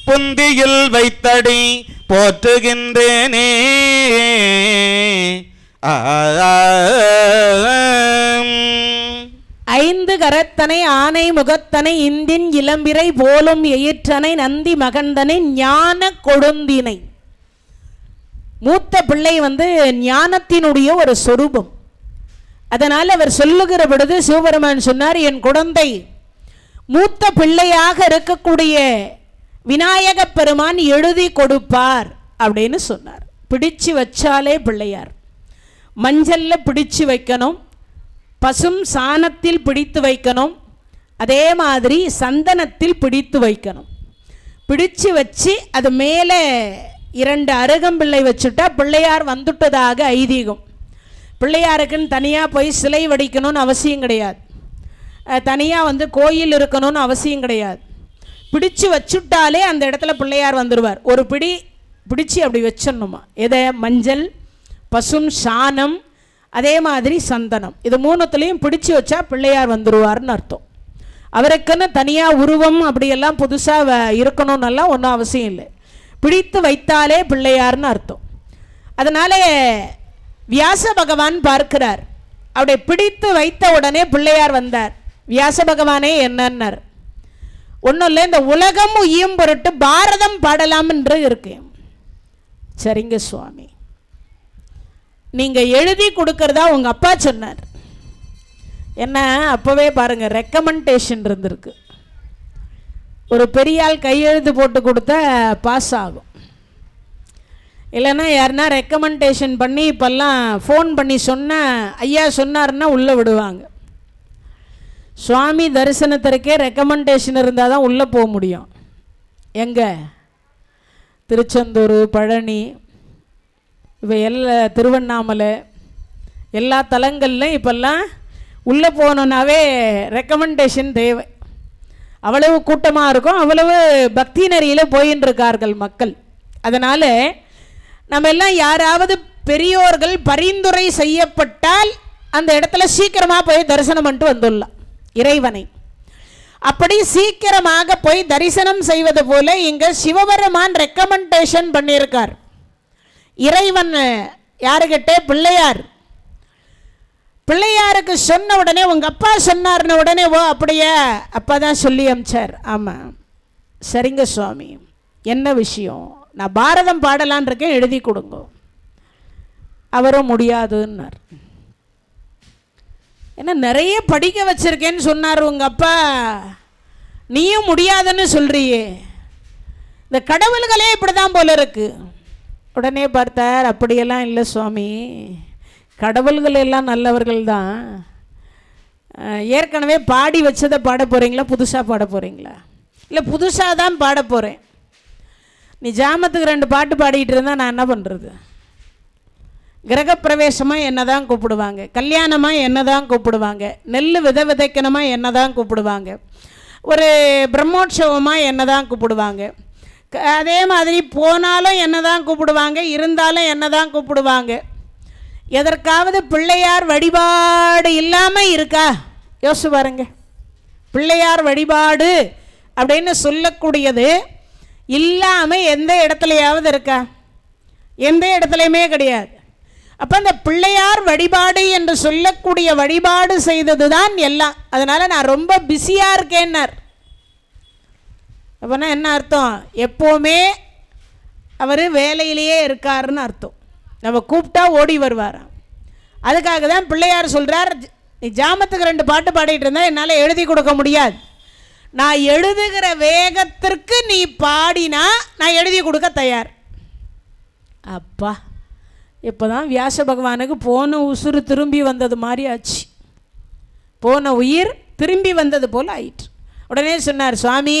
புந்தியில் வைத்தடி போற்றுகின்றேனே. ஐந்து கரத்தனை ஆனை முகத்தனை இந்தின் இளம்பிறை போலும் எயிற்றனை நந்தி மகந்தனை ஞான கொழுந்தினை. மூத்த பிள்ளை ஞானத்தினுடைய ஒரு சொரூபம். அதனால் அவர் சொல்லுகிற பொழுது சிவபெருமான் சொன்னார், என் குழந்தை மூத்த பிள்ளையாக இருக்கக்கூடிய விநாயக பெருமான் எழுதி கொடுப்பார் அப்படின்னு சொன்னார். பிடிச்சு வச்சாலே பிள்ளையார். மஞ்சள்ல பிடிச்சு வைக்கணும், பசும் சாணத்தில் பிடித்து வைக்கணும், அதே மாதிரி சந்தனத்தில் பிடித்து வைக்கணும். பிடிச்சு வச்சு அது மேலே 2 அருகம்பிள்ளை வச்சுட்டா பிள்ளையார் வந்துட்டதாக ஐதீகம். பிள்ளையாருக்குன்னு தனியாக போய் சிலை வடிக்கணும்னு அவசியம் கிடையாது, தனியாக கோயில் இருக்கணும்னு அவசியம் கிடையாது. பிடிச்சு வச்சுட்டாலே அந்த இடத்துல பிள்ளையார் வந்துடுவார். ஒரு பிடி பிடிச்சி அப்படி வச்சிடணுமா, எதை? மஞ்சள், பசும் சாணம், அதே மாதிரி சந்தனம். இது 3த்துலேயும் பிடிச்சு வச்சா பிள்ளையார் வந்துடுவார்னு அர்த்தம். அவருக்குன்னு தனியாக உருவம் அப்படியெல்லாம் புதுசாக இருக்கணும்னெல்லாம் ஒன்றும் அவசியம் இல்லை, பிடித்து வைத்தாலே பிள்ளையார்னு அர்த்தம். அதனால வியாச பகவான் பார்க்கிறார், அப்படியே பிடித்து வைத்த உடனே பிள்ளையார் வந்தார். வியாச பகவானே என்னன்னார், ஒன்றும் இல்லை, இந்த உலகம் உய்யும் பொருட்டு பாரதம் பாடலாம் என்று இருக்கு. சரிங்க சுவாமி, நீங்கள் எழுதி கொடுக்கறதா உங்கள் அப்பா சொன்னார். என்ன அப்போவே பாருங்கள், ரெக்கமெண்டேஷன் இருந்திருக்கு. ஒரு பெரியாள் கையெழுத்து போட்டு கொடுத்தா பாஸ் ஆகும், இல்லைன்னா யாருன்னா ரெக்கமெண்டேஷன் பண்ணி இப்போல்லாம் ஃபோன் பண்ணி சொன்னால் ஐயா சொன்னார்னா உள்ளே விடுவாங்க. சுவாமி தரிசனத்திற்கே ரெக்கமெண்டேஷன் இருந்தால் தான் உள்ளே போக முடியும். எங்கே? திருச்செந்தூர், பழனி, இப்போ திருவண்ணாமலை, எல்லா தலங்கள்லையும் இப்போல்லாம் உள்ளே போகணுன்னாவே ரெக்கமெண்டேஷன் தேவை. அவ்வளவு கூட்டமாக இருக்கும், அவ்வளவு பக்தி நெறியில் போயின்னு இருக்கார்கள் மக்கள். அதனால் நம்ம எல்லாம் யாராவது பெரியோர்கள் பரிந்துரை செய்யப்பட்டால் அந்த இடத்துல சீக்கிரமாக போய் தரிசனம் பண்ணிட்டு வந்துடலாம் இறைவனை. அப்படி சீக்கிரமாக போய் தரிசனம் செய்வது போல இங்கே சிவபெருமான் ரெக்கமெண்டேஷன் பண்ணியிருக்கார். இறைவன் யாருக்கிட்ட? பிள்ளையார். பிள்ளையாருக்கு சொன்ன உடனே உங்கள் அப்பா சொன்னார்னு உடனே, ஓ அப்படியே அப்பா தான் சொல்லி அமிச்சார். ஆமாம், சரிங்க சுவாமி, என்ன விஷயம்? நான் பாரதம் பாடலான் இருக்கேன், எழுதி கொடுங்க. அவரும் முடியாதுன்னார். ஏன்னா நிறைய படிக்க வச்சிருக்கேன்னு சொன்னார் உங்கள் அப்பா, நீயும் முடியாதுன்னு சொல்கிறியே, இந்த கடவுள்களே இப்படி தான் போல இருக்கு. உடனே பார்த்தார், அப்படியெல்லாம் இல்லை சுவாமி, கடவுள்கள் எல்லாம் நல்லவர்கள் தான். ஏற்கனவே பாடி வச்சதை பாட போகிறீங்களா, புதுசாக பாட போகிறீங்களா? இல்லை புதுசாக தான் பாட போகிறேன். நீ ஜாமத்துக்கு 2 பாட்டு பாடிக்கிட்டு இருந்தால் நான் என்ன பண்ணுறது? கிரகப்பிரவேசமாக என்ன தான் கூப்பிடுவாங்க, கல்யாணமாக என்ன தான் கூப்பிடுவாங்க, நெல் விதைக்கணுமா என்ன தான் கூப்பிடுவாங்க, ஒரு பிரம்மோற்சவமாக என்ன தான் கூப்பிடுவாங்க, அதே மாதிரி போனாலும் என்ன தான் கூப்பிடுவாங்க, இருந்தாலும் என்ன தான் கூப்பிடுவாங்க. எதற்காவது பிள்ளையார் வழிபாடு இல்லாமல் இருக்கா? யோசிச்சு பாருங்க. பிள்ளையார் வழிபாடு அப்படின்னு சொல்லக்கூடியது இல்லாமல் எந்த இடத்துலையாவது இருக்கா? எந்த இடத்துலையுமே கிடையாது. அப்போ அந்த பிள்ளையார் வழிபாடு என்று சொல்லக்கூடிய வழிபாடு செய்தது தான் எல்லாம். அதனால் நான் ரொம்ப பிஸியாக இருக்கேன்னார். அப்போனா என்ன அர்த்தம்? எப்போவுமே அவர் வேலையிலேயே இருக்காருன்னு அர்த்தம். நம்ம கூப்பிட்டா ஓடி வருவாராம். அதுக்காக தான் பிள்ளையார் சொல்கிறார், நீ ஜாமத்துக்கு 2 பாட்டு பாடிட்டு இருந்தால் என்னால் எழுதி கொடுக்க முடியாது. நான் எழுதுகிற வேகத்திற்கு நீ பாடினா நான் எழுதி கொடுக்க தயார். அப்பா, இப்போ தான் வியாச பகவானுக்கு போன உசுறு திரும்பி வந்தது மாதிரி ஆச்சு. போன உயிர் திரும்பி வந்தது போல் ஆயிற்று. உடனே சொன்னார், சுவாமி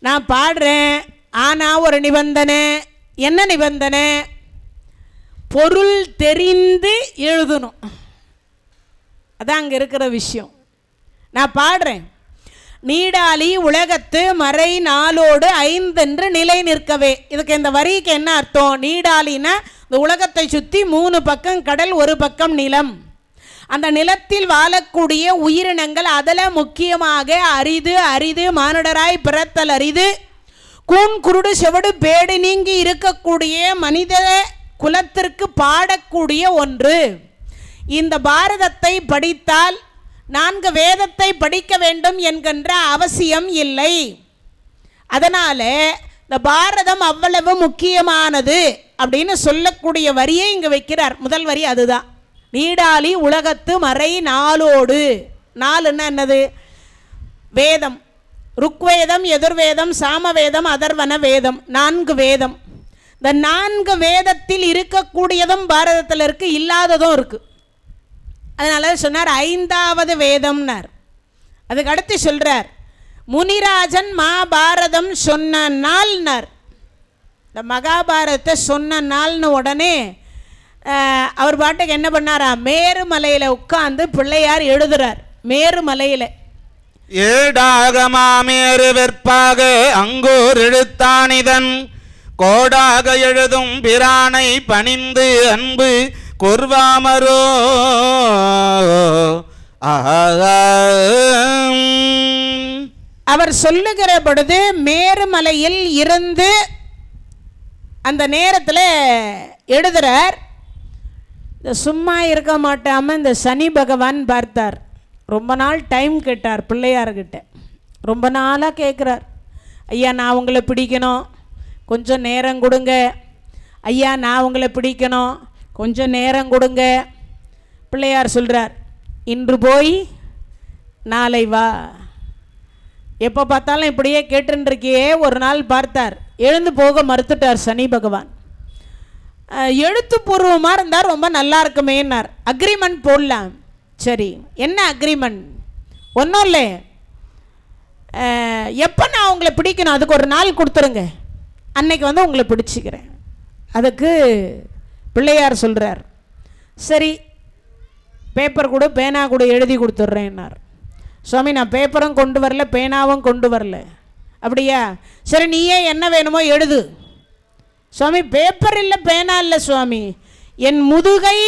நான் பாடுறேன், ஆனால் ஒரு நிபந்தனை. என்ன நிபந்தனை? பொருள் தெரிந்து எழுதணும். அதான் அங்கே இருக்கிற விஷயம். நான் பாடுறேன், நீடாலி உலகத்து மறை நாளோடு ஐந்தென்று நிலை நிற்கவே. இதுக்கு இந்த வரிக்கு என்ன அர்த்தம்? நீடாலின்னா இந்த உலகத்தை சுற்றி 3 பக்கம் கடல், 1 பக்கம் நிலம். அந்த நிலத்தில் வாழக்கூடிய உயிரினங்கள் அதில் முக்கியமாக அரிது அரிது மானுடராய் பிறத்தல் அரிது, கூன் குருடு செவடு பேடு நீங்கி இருக்கக்கூடிய மனித குலத்திற்கு பாடக்கூடிய ஒன்று. இந்த பாரதத்தை படித்தால் 4 வேதத்தை படிக்க வேண்டும் என்கின்ற அவசியம் இல்லை. அதனால் இந்த பாரதம் அவ்வளவு முக்கியமானது அப்படின்னு சொல்லக்கூடிய வரியை இங்கே வைக்கிறார். முதல் வரி அதுதான். நீடாலி உலகத்து மறை நாளோடு. நாலுன்னா என்னது? வேதம். ருக்வேதம், எதிர்வேதம், சாமவேதம், அதர்வன வேதம், 4 வேதம். இந்த 4 வேதத்தில் இருக்கக்கூடியதும் பாரதத்தில் இருக்கு, இல்லாததும் இருக்கு. அதனால சொன்னார் 5வது வேதம்னார். அதுக்கு அடுத்து சொல்றார் முனிராஜன் மகாபாரதம் சொன்ன நாள்னார். இந்த மகாபாரதத்தை சொன்ன நாள்னு உடனே அவர் பாட்டுக்கு என்ன பண்ணாரா, மேருமலையில் உட்கார்ந்து பிள்ளையார் எழுதுறார். மேருமலையில் ஏடாகமாமேறு வெற்பாக அங்கோர் எழுத்தானிதன் கோடாக எழுதும் பிரானை பணிந்து அன்பு கொர்வாமரோ. அவர் சொல்லுகிற பொழுது மேருமலையில் இருந்து அந்த நேரத்தில் எழுதுறார். இந்த சும்மா இருக்க மாட்டாமல் இந்த சனி பகவான் பார்த்தார். ரொம்ப நாள் டைம் கேட்டார் பிள்ளையார்கிட்ட. ரொம்ப நாளாக கேட்குறார், ஐயா நான் உங்களை பிடிக்கணும், கொஞ்சம் நேரம் கொடுங்க. ஐயா நான் உங்களை பிடிக்கணும், கொஞ்சம் நேரம் கொடுங்க. பிள்ளையார் சொல்கிறார், இன்று போய் நாளை வா. எப்போ பார்த்தாலும் இப்படியே கேட்டுருக்கியே. ஒரு நாள் பார்த்தார், எழுந்து போக மறுத்துட்டார் சனி பகவான். எழுத்துப்பூர்வமாக இருந்தால் ரொம்ப நல்லா இருக்குமேன்னார். அக்ரிமெண்ட் போடலாம். சரி, என்ன அக்ரிமெண்ட்? ஒன்றும் இல்லை, எப்போ நான் உங்களை பிடிக்கணும் அதுக்கு ஒரு நாள் கொடுத்துருங்க, அன்னைக்கு வந்து உங்களை பிடிச்சிக்கிறேன். அதுக்கு பிள்ளையார் சொல்கிறார், சரி பேப்பர் கூட பேனா கூட எழுதி கொடுத்துட்றேன்னார். சுவாமி நான் பேப்பரும் கொண்டு வரல, பேனாவும் கொண்டு வரல. அப்படியா, சரி நீயே என்ன வேணுமோ எழுது. சுவாமி பேப்பர் இல்லை பேனா இல்லை சுவாமி, என் முதுகை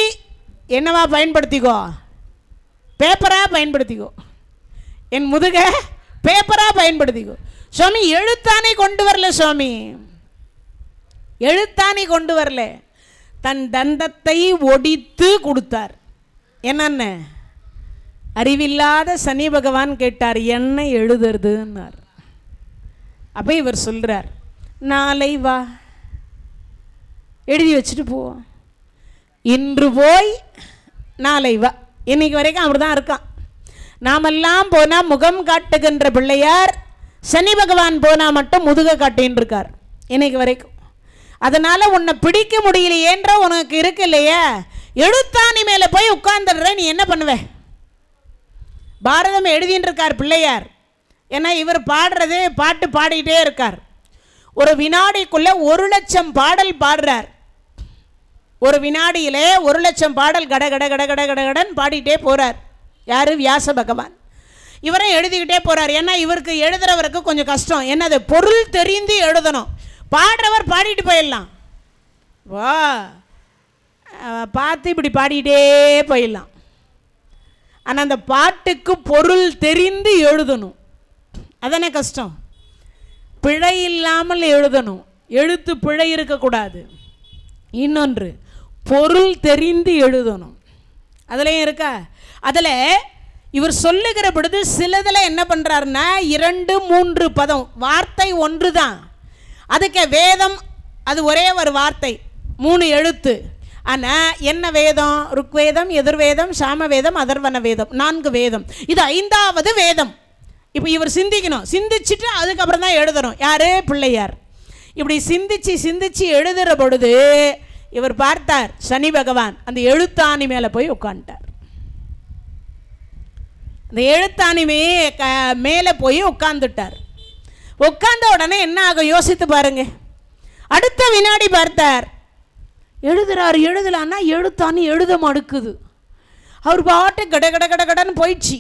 என்னவா பயன்படுத்திக்கோ, பேப்பராக பயன்படுத்திக்கோ. என் முதுகை பேப்பராக பயன்படுத்திக்கோ. சுவாமி எழுத்தானே கொண்டு வரல, சுவாமி எழுத்தானே கொண்டு வரல. தன் தந்தத்தை ஒடித்து கொடுத்தார். என்னென்ன அறிவில்லாத சனி பகவான் கேட்டார், என்ன எழுதுறதுன்னார். அப்போ இவர் சொல்கிறார், நாளை வா, எழுதி வச்சுட்டு போவோம். இன்று போய் நாளை வா. இன்னைக்கு வரைக்கும் அப்படி தான் இருக்கான். நாமெல்லாம் போனால் முகம் காட்டுகின்ற பிள்ளையார், சனி பகவான் போனால் மட்டும் முதுக காட்டின்னு இருக்கார் இன்னைக்கு வரைக்கும். அதனால் உன்னை பிடிக்க முடியலையேன்ற உனக்கு இருக்கு இல்லையா, எழுத்தாணி மேலே போய் உட்கார்ந்துடுற, நீ என்ன பண்ணுவ? பாரதம் எழுதின்னு இருக்கார் பிள்ளையார். ஏன்னா இவர் பாடுறது பாட்டு பாடிக்கிட்டே இருக்கார். ஒரு வினாடிக்குள்ளே 1,00,000 பாடல் பாடுறார். ஒரு வினாடியிலே 1,00,000 பாடல் கட கட கட கட கடகடன் பாடிட்டே போகிறார். யார்? வியாச பகவான். இவரை எழுதிக்கிட்டே போகிறார். ஏன்னா இவருக்கு எழுதுறவருக்கு கொஞ்சம் கஷ்டம். என்னது, பொருள் தெரிந்து எழுதணும். பாடுறவர் பாடிட்டு போயிடலாம், வா பார்த்து இப்படி பாடிக்கிட்டே போயிடலாம். ஆனால் அந்த பாட்டுக்கு பொருள் தெரிந்து எழுதணும், அதானே கஷ்டம். பிழை இல்லாமல் எழுதணும், எழுத்து பிழை இருக்கக்கூடாது. இன்னொன்று, பொருள் தெரிந்து எழுதணும். அதுலேயும் இருக்கா? அதில் இவர் சொல்லுகிற பொழுது சிலதில் என்ன பண்ணுறாருன்னா 2, 3 பதம், வார்த்தை ஒன்று தான். அதுக்கு வேதம் அது ஒரே ஒரு வார்த்தை, 3 எழுத்து. ஆனால் என்ன வேதம்? ருக்வேதம், எதிர்வேதம், சாமவேதம், அதர்வன வேதம், 4 வேதம். இது 5வது வேதம். இப்போ இவர் சிந்திக்கணும், சிந்திச்சுட்டு அதுக்கப்புறம் தான் எழுதணும். யார்? பிள்ளையார். இப்படி சிந்திச்சு சிந்திச்சு எழுதுகிற பொழுது இவர் பார்த்தார், சனி பகவான் அந்த எழுத்தாணி மேலே போய் உட்காந்துட்டார். அந்த எழுத்தாணி மேலே போய் உட்காந்துட்டார். உட்கார்ந்த உடனே என்ன ஆகும் யோசித்து பாருங்க. அடுத்த வினாடி பார்த்தார், எழுதுறாரு. எழுதலான்னா எழுத்தாணி எழுத மடுக்குது. அவர் பாட்டு கட கட கட கடன்னு போயிடுச்சு.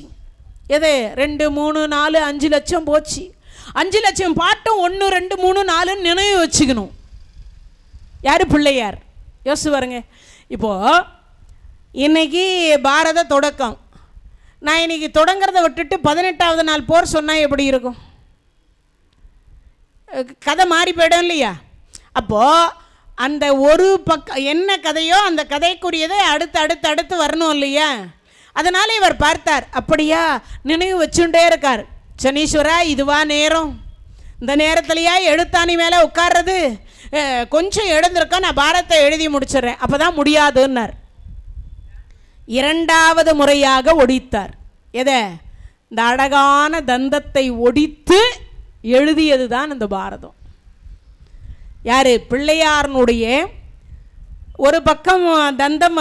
எது 2, 3, 4, 5 லட்சம் போச்சு. 5 லட்சம் பாட்டும் 1, 2, 3, 4 நினைவு வச்சுக்கணும். யார்? பிள்ளையார். யோசிச்சு பாருங்க. இப்போது இன்னைக்கு பாரத தொடக்கம். நான் இன்னைக்கு தொடங்கிறத விட்டுட்டு 18வது நாள் போர் சொன்னால் எப்படி இருக்கும்? கதை மாறி போயிடும் இல்லையா? அப்போது அந்த ஒரு பக்கம் என்ன கதையோ அந்த கதைக்குரியதை அடுத்து வரணும் இல்லையா? அதனால் இவர் பார்த்தார். அப்படியா, நினைவு வச்சுட்டே இருக்கார். சனீஸ்வரா, இதுவா நேரம்? இந்த நேரத்துலையா எழுத்தாணி மேலே உட்கார்றது? கொஞ்சம் எழுந்திருக்கா, நான் பாரத்தை எழுதி முடிச்சிடுறேன். அப்போ தான் முடியாதுன்னார். 2வது முறையாக ஒடித்தார். எதை? இந்த அழகான தந்தத்தை ஒடித்து எழுதியது தான் இந்த பாரதம். யார்? பிள்ளையாரனுடைய ஒரு பக்கம் தந்தம்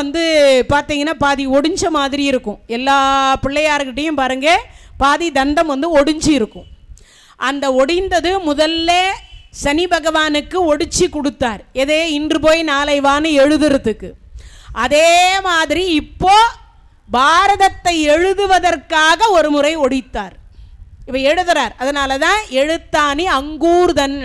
பார்த்தீங்கன்னா பாதி ஒடிஞ்ச மாதிரி இருக்கும். எல்லா பிள்ளையார்கிட்டையும் பாருங்கள், பாதி தந்தம் ஒடிஞ்சு இருக்கும். அந்த ஒடிந்தது முதல்ல சனி பகவானுக்கு ஒடிச்சு கொடுத்தார். எதே? இன்று போய் நாளை வான்னு எழுதுறதுக்கு. அதே மாதிரி இப்போ பாரதத்தை எழுதுவதற்காக ஒரு முறை ஒடித்தார். இப்போ எழுதுறார். அதனால தான் எழுத்தாணி அங்கூர்தன்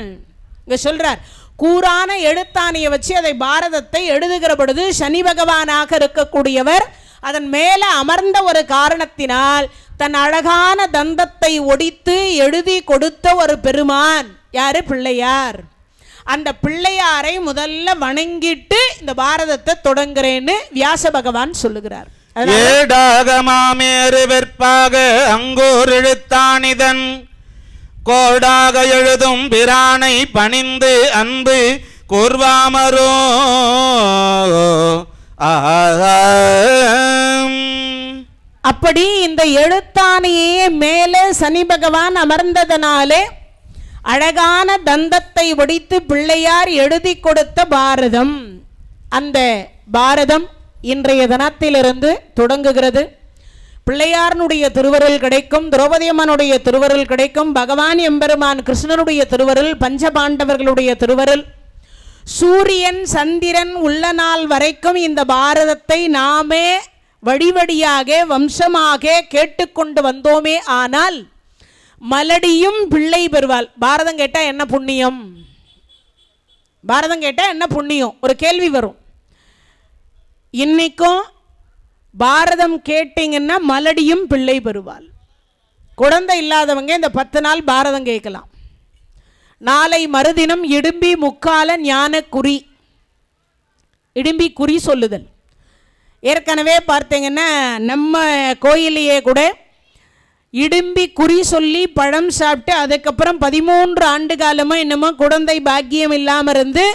இங்கே சொல்கிறார். கூரான எழுத்தாணியை வச்சு அதை பாரதத்தை எழுதுகிற பொழுது சனி பகவானாக இருக்கக்கூடியவர் அதன் மேலே அமர்ந்த ஒரு காரணத்தினால் தன் அழகான தந்தத்தை ஒடித்து எழுதி கொடுத்த ஒரு பெருமான். யாரு? பிள்ளையார். அந்த பிள்ளையாரை முதல்ல வணங்கிட்டு இந்த பாரதத்தை தொடங்குறேன்னு வியாச பகவான் சொல்லுகிறார். ஏடாகமாமேறு வெற்பாக அங்கோர் எழுத்தாணிதன் கோடாக எழுதும் பிரானை பணிந்து அன்பு கூர்வாமரோ. அப்படி இந்த எழுத்தாணியே மேலே சனி பகவான் அமர்ந்ததனாலே அழகான தந்தத்தை ஒடித்து பிள்ளையார் எழுதி கொடுத்த பாரதம். அந்த பாரதம் இன்றைய தினத்திலிருந்து தொடங்குகிறது. பிள்ளையாரனுடைய திருவருள் கிடைக்கும், திரௌபதி அம்மனுடைய திருவருள் கிடைக்கும், பகவான் எம்பெருமான் கிருஷ்ணனுடைய திருவருள், பஞ்சபாண்டவர்களுடைய திருவருள், சூரியன் சந்திரன் உள்ள நாள் வரைக்கும் இந்த பாரதத்தை நாமே வழிவடியாக வம்சமாக கேட்டுக்கொண்டு வந்தோமே. ஆனால் மலடியும் பிள்ளை பெறுவாள். பாரதம் கேட்டால் என்ன புண்ணியம்? பாரதம் கேட்டால் என்ன புண்ணியம்? ஒரு கேள்வி வரும். இன்னைக்கும் பாரதம் கேட்டீங்கன்னா மலடியும் பிள்ளை பெறுவாள். குழந்தை இல்லாதவங்க இந்த 10 நாள் பாரதம் கேட்கலாம். நாளை மறுதினம் இடும்பி முக்கால ஞான குறி. இடும்பி குறி சொல்லுதல். ஏற்கனவே பார்த்தீங்கன்னா நம்ம கோயிலையே கூட இடும்பி குறி சொல்லி பழம் சாப்பிட்டு அதுக்கப்புறம் 13 ஆண்டு காலமாக என்னமோ குழந்தை பாக்கியம் இல்லாமல் இருந்து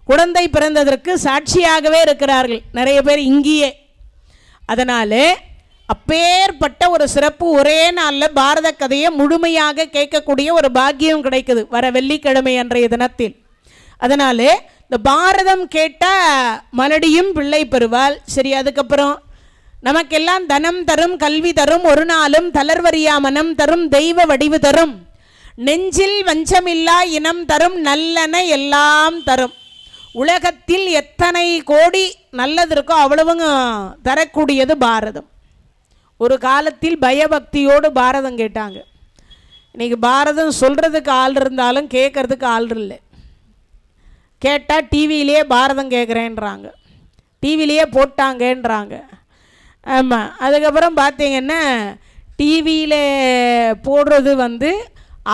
குழந்தை பிறந்ததற்கு சாட்சியாகவே இருக்கிறார்கள் நிறைய பேர் இங்கேயே. அதனால் அப்பேற்பட்ட ஒரு சிறப்பு ஒரே நாளில் பாரத கதையை முழுமையாக கேட்கக்கூடிய ஒரு பாக்கியம் கிடைக்குது வர வெள்ளிக்கிழமை அன்றைய தினத்தில். அதனால் இந்த பாரதம் கேட்டால் மலடியும் பிள்ளை பெறுவாள். சரி, அதுக்கப்புறம் நமக்கெல்லாம் தனம் தரும், கல்வி தரும், ஒரு நாளும் தளர்வறியா மனம் தரும், தெய்வ வடிவு தரும், நெஞ்சில் வஞ்சமில்லா இனம் தரும், நல்லன எல்லாம் தரும். உலகத்தில் எத்தனை கோடி நல்லது இருக்கோ அவ்வளவுங்க தரக்கூடியது பாரதம். ஒரு காலத்தில் பயபக்தியோடு பாரதம் கேட்டாங்க. இன்றைக்கி பாரதம் சொல்கிறதுக்கு ஆள் இருந்தாலும் கேட்குறதுக்கு ஆள் இல்லை. கேட்டால் டிவியிலே பாரதம் கேட்குறேன்றாங்க, டிவியிலே போட்டாங்கன்றாங்க. ஆமாம், அதுக்கப்புறம் பார்த்தீங்கன்னா டிவியில் போடுறது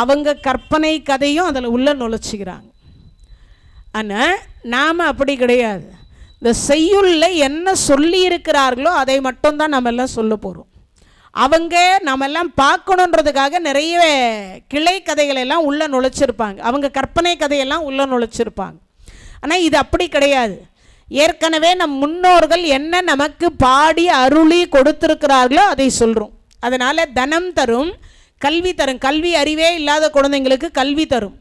அவங்க கற்பனை கதையும் அதில் உள்ள நுழைச்சிக்கிறாங்க. ஆனால் நாம் அப்படி கிடையாது. இந்த செய்யுளில் என்ன சொல்லியிருக்கிறார்களோ அதை மட்டும்தான் நம்ம எல்லாம் சொல்ல போகிறோம். அவங்க நம்மெல்லாம் பார்க்கணுன்றதுக்காக நிறைய கிளை கதைகளெல்லாம் உள்ளே நுழைச்சிருப்பாங்க, அவங்க கற்பனை கதையெல்லாம் உள்ளே நுழைச்சிருப்பாங்க. ஆனால் இது அப்படி கிடையாது. ஏற்கனவே நம் முன்னோர்கள் என்ன நமக்கு பாடி அருளி கொடுத்துருக்கிறார்களோ அதை சொல்கிறோம். அதனால் தனம் தரும், கல்வி தரும். கல்வி அறிவே இல்லாத குழந்தைங்களுக்கு கல்வி தரும்.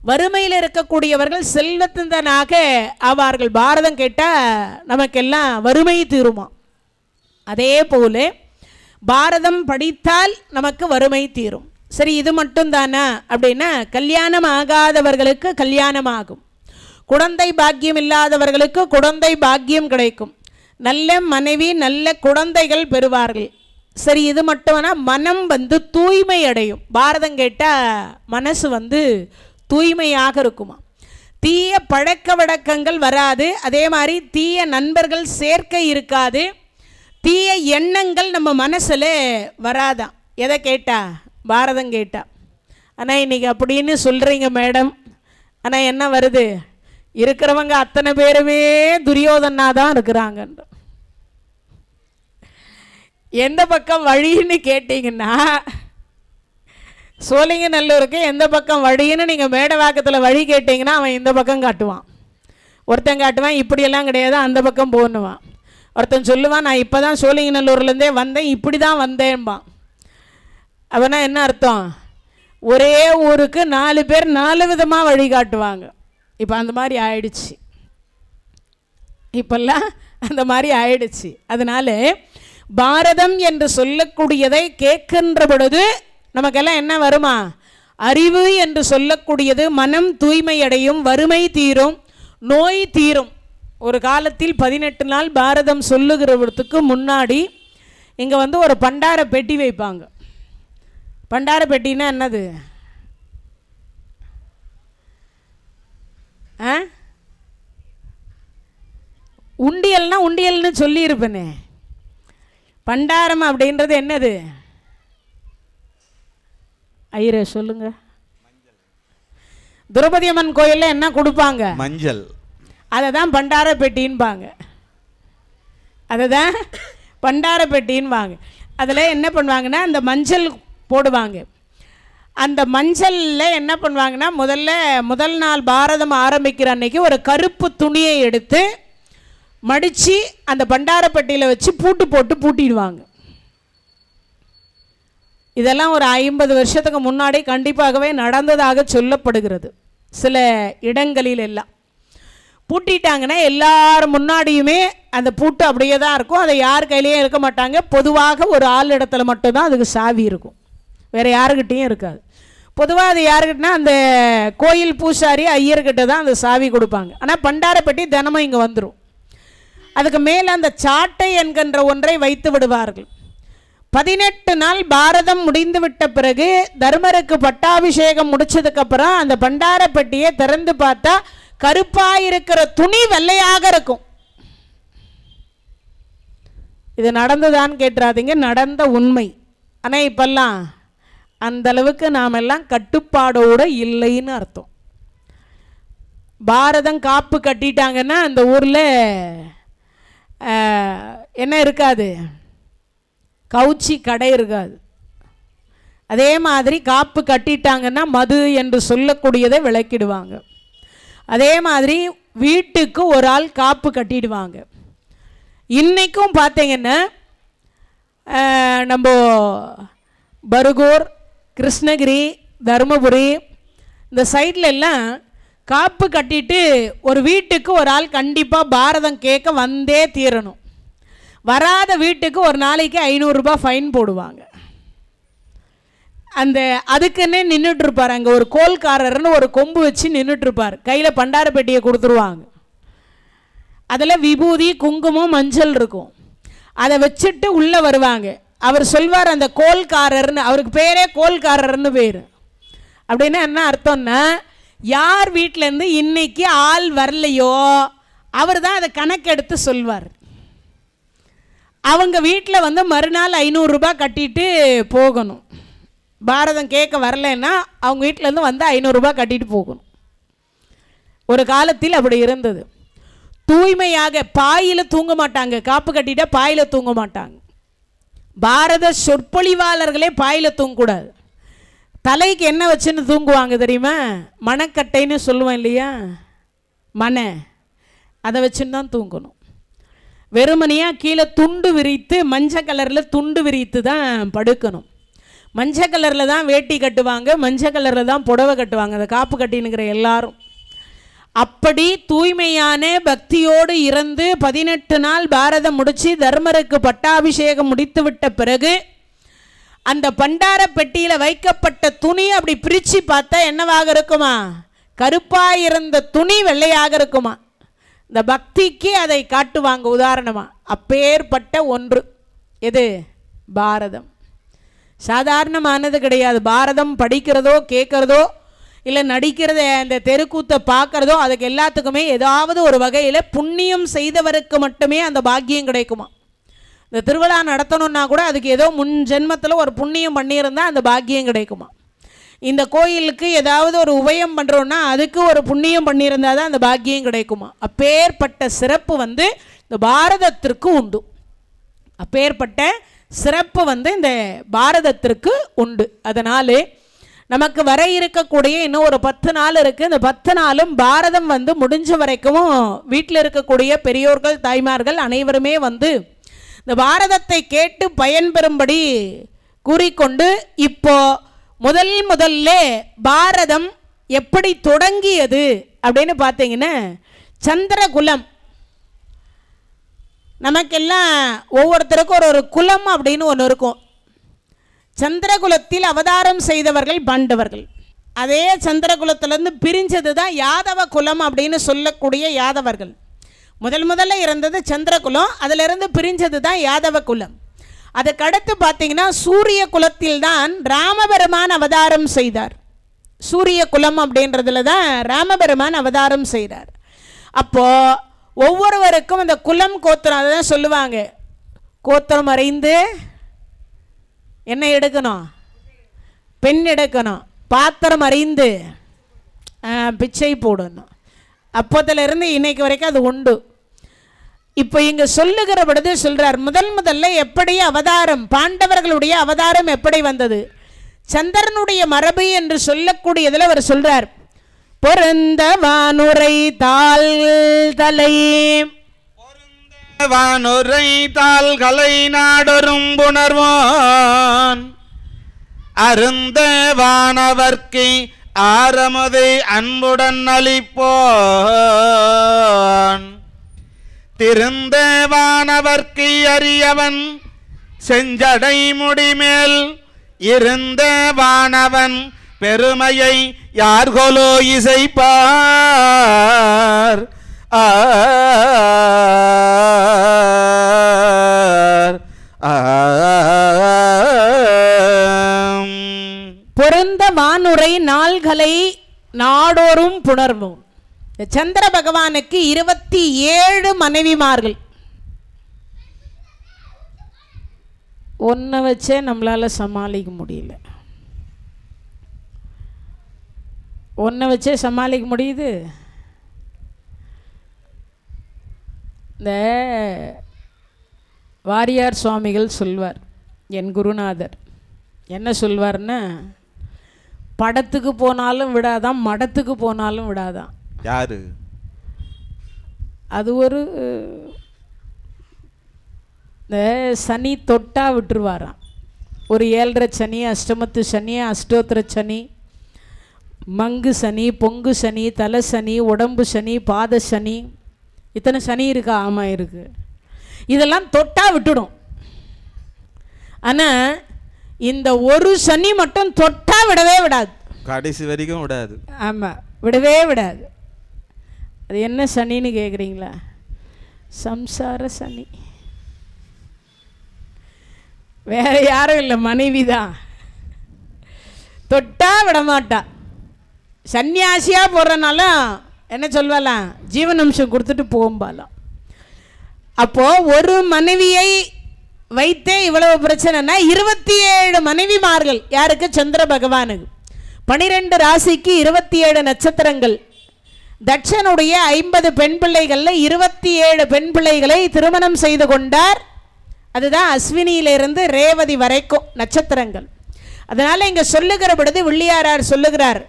வறுமையில் இருக்கக்கூடியவர்கள் செல்வந்தனாக ஆவார்கள். பாரதம் கேட்டால் நமக்கெல்லாம் வறுமை தீருமா. அதே போல பாரதம் படித்தால் நமக்கு வறுமை தீரும். சரி, இது மட்டும்தானா அப்படின்னா கல்யாணம் ஆகாதவர்களுக்கு கல்யாணம் ஆகும், குழந்தை பாக்கியம் இல்லாதவர்களுக்கு குழந்தை பாக்கியம் கிடைக்கும், நல்ல மனைவி நல்ல குழந்தைகள் பெறுவார்கள். சரி, இது மட்டும்னா மனம் வந்து தூய்மை அடையும். பாரதம் கேட்டால் மனசு வந்து தூய்மையாக இருக்குமா. தீய பழக்க வழக்கங்கள் வராது. அதே மாதிரி தீய நண்பர்கள் சேர்க்கை இருக்காது. தீய எண்ணங்கள் நம்ம மனசில் வராதான். எதை கேட்டா? பாரதம் கேட்டா. ஆனால் இன்றைக்கி அப்படின்னு சொல்கிறீங்க மேடம். ஆனால் என்ன வருது? இருக்கிறவங்க அத்தனை பேருமே துரியோதனா தான் இருக்கிறாங்கன்ற. எந்த பக்கம் வழின்னு கேட்டிங்கன்னா, சோழிங்கநல்லூருக்கு எந்த பக்கம் வழின்னு நீங்கள் மேடவாக்கத்தில் வழி கேட்டிங்கன்னா அவன் இந்த பக்கம் காட்டுவான். ஒருத்தன் காட்டுவான் இப்படியெல்லாம் கிடையாது, அந்த பக்கம் போகணுவான். ஒருத்தன் சொல்லுவான் நான் இப்போ தான் சோழிங்கநல்லூர்லேருந்தே வந்தேன், இப்படி தான் வந்தேன்பான். அவனா என்ன அர்த்தம்? ஒரே ஊருக்கு 4 பேர் 4 விதமாக வழி காட்டுவாங்க. இப்போ அந்த மாதிரி ஆயிடுச்சு. இப்பெல்லாம் அந்த மாதிரி ஆயிடுச்சு. அதனால பாரதம் என்று சொல்லக்கூடியதை கேட்கின்ற பொழுது நமக்கெல்லாம் என்ன வருமா? அறிவு என்று சொல்லக்கூடியது. மனம் தூய்மை அடையும், வறுமை தீரும், நோய் தீரும். ஒரு காலத்தில் 18 நாள் பாரதம் சொல்லுகிறதுக்கு முன்னாடி இங்கே வந்து ஒரு பண்டார பெட்டி வைப்பாங்க. பண்டார பெட்டின்னா என்னது? உண்டியல்னா உண்டியல்னு சொல்லியிருப்பேனே. பண்டாரம் அப்படின்றது என்னது? ஐயரே சொல்லுங்க. திரௌபதி அம்மன் கோயிலில் என்ன கொடுப்பாங்க? மஞ்சள். அதை தான் பண்டார பெட்டின்பாங்க. அதை தான் பண்டார பெட்டின்பாங்க. அதில் என்ன பண்ணுவாங்கன்னா அந்த மஞ்சள் போடுவாங்க. அந்த மஞ்சளில் என்ன பண்ணுவாங்கன்னா முதல் நாள் பாரதம் ஆரம்பிக்கிற அன்னைக்கு ஒரு கருப்பு துணியை எடுத்து மடித்து அந்த பண்டாரப்பட்டியில் வச்சு பூட்டு போட்டு பூட்டிடுவாங்க. இதெல்லாம் ஒரு 50 வருஷத்துக்கு முன்னாடி கண்டிப்பாகவே நடந்ததாக சொல்லப்படுகிறது. சில இடங்களில் எல்லாம் பூட்டிட்டாங்கன்னா எல்லார் முன்னாடியுமே அந்த பூட்டு அப்படியே தான் இருக்கும். அதை யார் கையிலையும் இருக்க மாட்டாங்க. பொதுவாக ஒரு ஆள் இடத்துல மட்டும்தான் அதுக்கு சாவி இருக்கும், வேறு யாருக்கிட்டையும் இருக்காது. பொதுவாக அது யாருக்கிட்டனா அந்த கோயில் பூசாரி ஐயர்கிட்ட தான் அந்த சாவி கொடுப்பாங்க. ஆனால் பண்டாரப்பட்டி தினமும் இங்கே வந்துடும். அதுக்கு மேலே அந்த சாட்டை என்கின்ற ஒன்றை வைத்து விடுவார்கள். 18 நாள் பாரதம் முடிந்து விட்ட பிறகு தர்மருக்கு பட்டாபிஷேகம் முடிச்சதுக்கப்புறம் அந்த பண்டாரப்பட்டியை திறந்து பார்த்தா கருப்பாக இருக்கிற துணி வெள்ளையாக இருக்கும். இது நடந்ததான்னு கேட்டுறாதீங்க, நடந்த உண்மை. ஆனால் இப்பெல்லாம் அந்த அளவுக்கு நாம் எல்லாம் கட்டுப்பாடோடு இல்லைன்னு அர்த்தம். பாரதம் காப்பு கட்டிட்டாங்கன்னா அந்த ஊரில் என்ன இருக்காது? கவுச்சி கடை இருக்காது. அதே மாதிரி காப்பு கட்டிட்டாங்கன்னா மது என்று சொல்லக்கூடியதை விளக்கிடுவாங்க. அதே மாதிரி வீட்டுக்கு ஒரு ஆள் காப்பு கட்டிடுவாங்க. இன்றைக்கும் பார்த்தீங்கன்னா நம்ம பருகூர், கிருஷ்ணகிரி, தருமபுரி இந்த சைடில் எல்லாம் காப்பு கட்டிட்டு ஒரு வீட்டுக்கு ஒரு ஆள் கண்டிப்பாக பாரதம் கேட்க வந்தே தீரணும். வராத வீட்டுக்கு ஒரு நாளைக்கு 500 ரூபாய் ஃபைன் போடுவாங்க. அந்த அதுக்குன்னே நின்றுட்டுருப்பார். அங்கே ஒரு கோல்காரர்னு ஒரு கொம்பு வச்சு நின்றுட்டுருப்பார். கையில் பண்டார பெட்டியை கொடுத்துருவாங்க. அதில் விபூதி, குங்குமம், மஞ்சள் இருக்கும். அதை வச்சுட்டு உள்ளே வருவாங்க. அவர் சொல்வார் அந்த கோல்காரர்னு, அவருக்கு பேரே கோல்காரர்னு பேர். அப்படின்னா என்ன அர்த்தம்னா, யார் வீட்டிலேருந்து இன்னைக்கு ஆள் வரலையோ அவர் தான் அதை கணக்கெடுத்து சொல்வார். அவங்க வீட்டில் வந்து மறுநாள் 500 ரூபாய் கட்டிட்டு போகணும். பாரதம் கேட்க வரலைன்னா அவங்க வீட்டிலேருந்து வந்து 500 ரூபாய் கட்டிட்டு போகணும். ஒரு காலத்தில் அப்படி இருந்தது. தூய்மையாக பாயில் தூங்க மாட்டாங்க. காப்பு கட்டிட்டா பாயில் தூங்க மாட்டாங்க. பாரத சொற்பொழிவாளர்களே பாயில் தூங்கக்கூடாது. தலைக்கு என்ன வச்சுன்னு தூங்குவாங்க தெரியுமா? மணக்கட்டைன்னு சொல்லுவோம் இல்லையா, மனை, அதை வச்சுன்னு தான் தூங்கணும். வெறுமனையாக கீழே துண்டு விரித்து, மஞ்சள் கலரில் துண்டு விரித்து தான் படுக்கணும். மஞ்சள் கலரில் தான் வேட்டி கட்டுவாங்க, மஞ்சள் கலரில் தான் புடவை கட்டுவாங்க அந்த காப்பு கட்டினுங்கிற எல்லாரும். அப்படி தூய்மையான பக்தியோடு இருந்து 18 நாள் பாரதம் முடித்து தர்மருக்கு பட்டாபிஷேகம் முடித்து விட்ட பிறகு அந்த பண்டார பெட்டியில் வைக்கப்பட்ட துணி அப்படி பிரித்து பார்த்தா என்னவாக இருக்குமா? கருப்பாக இருந்த துணி வெள்ளையாக இருக்குமா. இந்த பக்திக்கு அதை காட்டுவாங்க உதாரணமாக. அப்பேற்பட்ட ஒன்று எது? பாரதம் சாதாரணமானது கிடையாது. பாரதம் படிக்கிறதோ கேட்குறதோ இல்லை நடிக்கிறத அந்த தெருக்கூத்தை பார்க்குறதோ அதுக்கு எல்லாத்துக்குமே ஏதாவது ஒரு வகையில் புண்ணியம் செய்தவருக்கு மட்டுமே அந்த பாக்கியம் கிடைக்குமா. இந்த திருவிழா நடத்தணுன்னா கூட அதுக்கு ஏதோ முன் ஜென்மத்தில் ஒரு புண்ணியம் பண்ணியிருந்தால் அந்த பாக்கியம் கிடைக்குமா. இந்த கோயிலுக்கு ஏதாவது ஒரு உபயம் பண்ணுறோன்னா அதுக்கு ஒரு புண்ணியம் பண்ணியிருந்தால் தான் அந்த பாக்கியம் கிடைக்குமா. அப்பேற்பட்ட சிறப்பு இந்த பாரதத்திற்கு உண்டு. அப்பேற்பட்ட சிறப்பு இந்த பாரதத்திற்கு உண்டு. அதனாலே நமக்கு வர இருக்கக்கூடிய இன்னும் ஒரு 10 நாள் இருக்குது. இந்த 10 நாளும் பாரதம் முடிஞ்ச வரைக்கும் வீட்டில் இருக்கக்கூடிய பெரியோர்கள் தாய்மார்கள் அனைவருமே இந்த பாரதத்தை கேட்டு பயன்பெறும்படி கூறிக்கொண்டு, இப்போ முதல்ல பாரதம் எப்படி தொடங்கியது அப்படின்னு பார்த்தீங்கன்னா, சந்திரகுலம். நமக்கெல்லாம் ஒவ்வொருத்தருக்கும் ஒரு குலம் அப்படின்னு ஒன்று இருக்கும். சந்திரகுலத்தில் அவதாரம் செய்தவர்கள் பாண்டவர்கள். அதே சந்திரகுலத்திலேருந்து பிரிஞ்சது தான் யாதவ குலம் அப்படின்னு சொல்லக்கூடிய யாதவர்கள். முதல்ல இருந்தது சந்திரகுலம், அதிலிருந்து பிரிஞ்சது தான் யாதவ குலம். அதுக்கடுத்து பார்த்தீங்கன்னா சூரிய குலத்தில் தான் ராமபெருமான் அவதாரம் செய்தார். சூரிய குலம் அப்படின்றதுல தான் ராமபெருமான் அவதாரம் செய்தார். அப்போது ஒவ்வொருவருக்கும் அந்த குலம் கோத்திரம் அதை தான் சொல்லுவாங்க. கோத்திரம் அறிந்து என்ன எடுக்கணும், பெண் எடுக்கணும், பாத்திரம் அறிந்து பிச்சை போடணும். அப்போதிலிருந்து இன்னைக்கு வரைக்கும் அது உண்டு. இப்போ இங்கே சொல்லுகிற பொழுது சொல்கிறார், முதல்ல எப்படி அவதாரம், பாண்டவர்களுடைய அவதாரம் எப்படி வந்தது, சந்திரனுடைய மரபு என்று சொல்லக்கூடியதில் அவர் சொல்கிறார். பொருந்த வானுரை தாள் தலை, வானுரை தாள் கலை நாடொரும் புணர்வான் அருந்த வானவர்க்கு ஆரமுதை அன்புடன் அளிப்போன் திருந்த வானவர்க்கு அறியவன் செஞ்சடை முடிமேல் இருந்த வானவன் பெருமையை யார்கொலோ இசைப்பார். பொருந்த வானுரை நாள்களை நாடோறும் புணர்வோம். சந்திர பகவானுக்கு 27 மனைவிமார்கள். ஒன்றை வச்சே நம்மளால சமாளிக்க முடியல. ஒன்றை வச்சே சமாளிக்க முடியுது. இந்த வாரியார் சுவாமிகள் சொல்வார், என் குருநாதர் என்ன சொல்வார்னா, படத்துக்கு போனாலும் விடாதான், மடத்துக்கு போனாலும் விடாதான். யாரு அது ஒரு இந்த சனி தொட்டா விட்டுருவாராம். ஒரு 7.5 சனி, அஷ்டமத்து சனி, அஷ்டோத்திர சனி, மங்கு சனி, பொங்கு சனி, தலை சனி, உடம்பு சனி, பாத சனி, இத்தனை சனி இருக்கா? ஆமாம் இருக்குது. இதெல்லாம் தொட்டா விட்டுடும். ஆனால் இந்த ஒரு சனி மட்டும் தொட்டா விடவே விடாது, கடைசி வரைக்கும் விடாது. ஆமாம், விடவே விடாது. அது என்ன சனின்னு கேட்குறீங்களா? சம்சார சனி. வேற யாரும் இல்லை, மனைவி தான். தொட்டா விடமாட்டா. சன்னியாசியாக போடுறனால என்ன சொல்வாலாம், ஜீவனம்சம் கொடுத்துட்டு போகும்பாலாம். அப்போது ஒரு மனைவியை வைத்தே இவ்வளவு பிரச்சனைனா 27 மனைவிமார்கள். யாருக்கு? சந்திர பகவானுக்கு. 12 ராசிக்கு 27 நட்சத்திரங்கள். தட்சனுடைய 50 பெண் பிள்ளைகளில் 27 பெண் பிள்ளைகளை திருமணம் செய்து கொண்டார். அதுதான் அஸ்வினியிலிருந்து ரேவதி வரைக்கும் நட்சத்திரங்கள். அதனால் இங்கே சொல்லுகிற பொழுது வில்லியாரார் சொல்லுகிறார்,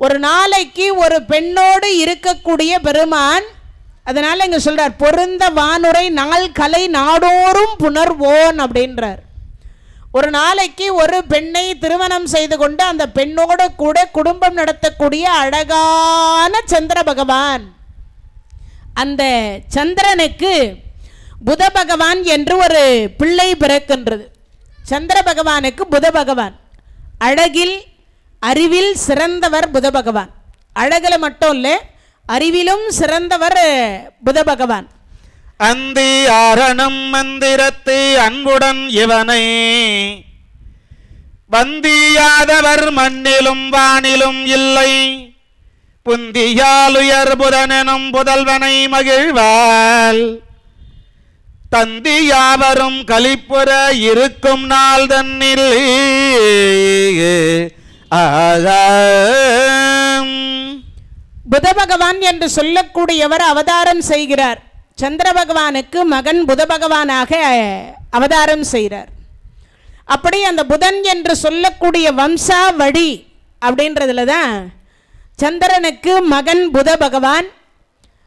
ஒரு நாளைக்கு ஒரு பெண்ணோடு இருக்கக்கூடிய பெருமான். அதனால் இங்கே சொல்கிறார், பொருந்த வானுரை நாள் கலை நாடோறும் புணர்வோன் அப்படின்றார். ஒரு நாளைக்கு ஒரு பெண்ணை திருமணம் செய்து கொண்டு அந்த பெண்ணோடு கூட குடும்பம் நடத்தக்கூடிய அழகான சந்திர பகவான். அந்த சந்திரனுக்கு புத பகவான் என்று ஒரு பிள்ளை பிறக்கின்றது. சந்திர பகவானுக்கு புத பகவான். அழகில் அறிவில் சிறந்தவர் புத பகவான். அழகில் மட்டும் இல்லை, அறிவிலும் சிறந்தவர் புத பகவான். அந்தி ஆரணம் மந்திரத்து அன்புடன் இவனை வந்தியாதவர் மண்ணிலும் வானிலும் இல்லை புந்தியாலுயர் புதனெனும் புதல்வனை மகிழ்வாள் தந்தியாவரும் கலிப்புற இருக்கும் நாள் தன்னில் புத பகவான் என்று சொல்லக்கூடியவர் அவதாரம் செய்கிறார். சந்திர பகவானுக்கு மகன் புத பகவானாக அவதாரம் செய்கிறார். அப்படி அந்த புதன் என்று சொல்லக்கூடிய வம்சாவழி அப்படின்றதுல தான் சந்திரனுக்கு மகன் புத பகவான்.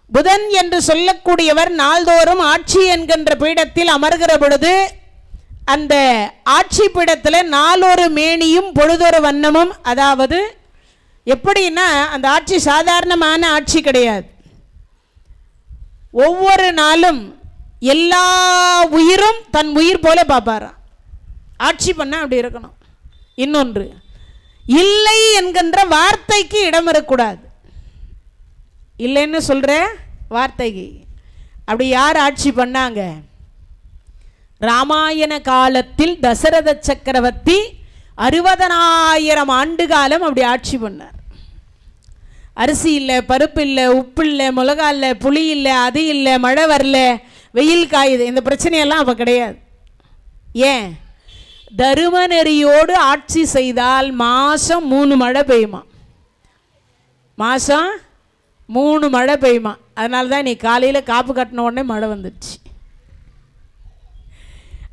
புதன் என்று சொல்லக்கூடியவர் நாள்தோறும் ஆட்சி என்கின்ற பீடத்தில் அமர்கிற பொழுது அந்த ஆட்சி பீடத்தில் நாளொரு மேனியும் பொழுதொரு வண்ணமும், அதாவது எப்படின்னா அந்த ஆட்சி சாதாரணமான ஆட்சி கிடையாது. ஒவ்வொரு நாளும் எல்லா உயிரும் தன் உயிர் போல பார்ப்பாராம். ஆட்சி பண்ண அப்படி இருக்கணும். இன்னொன்று, இல்லை என்கின்ற வார்த்தைக்கு இடம் இருக்கக்கூடாது. இல்லைன்னு சொல்கிற வார்த்தைக்கு அப்படி யார் ஆட்சி பண்ணாங்க? ராமாயண காலத்தில் தசரத சக்கரவர்த்தி 60,000 ஆண்டு காலம் அப்படி ஆட்சி பண்ணார். அரிசி இல்லை, பருப்பு இல்லை, உப்பு இல்லை, மிளகா இல்லை, புளி இல்லை, அது இல்லை, மழை வரல, வெயில் காயுது, இந்த பிரச்சனையெல்லாம் அப்போ கிடையாது. ஏன்? தரும நெறியோடு ஆட்சி செய்தால் மாதம் 3 மழை பெய்யுமா, மாதம் 3 மழை பெய்யுமா. அதனால தான் நீ காலையில் காப்பு கட்டின உடனே மழை வந்துடுச்சு.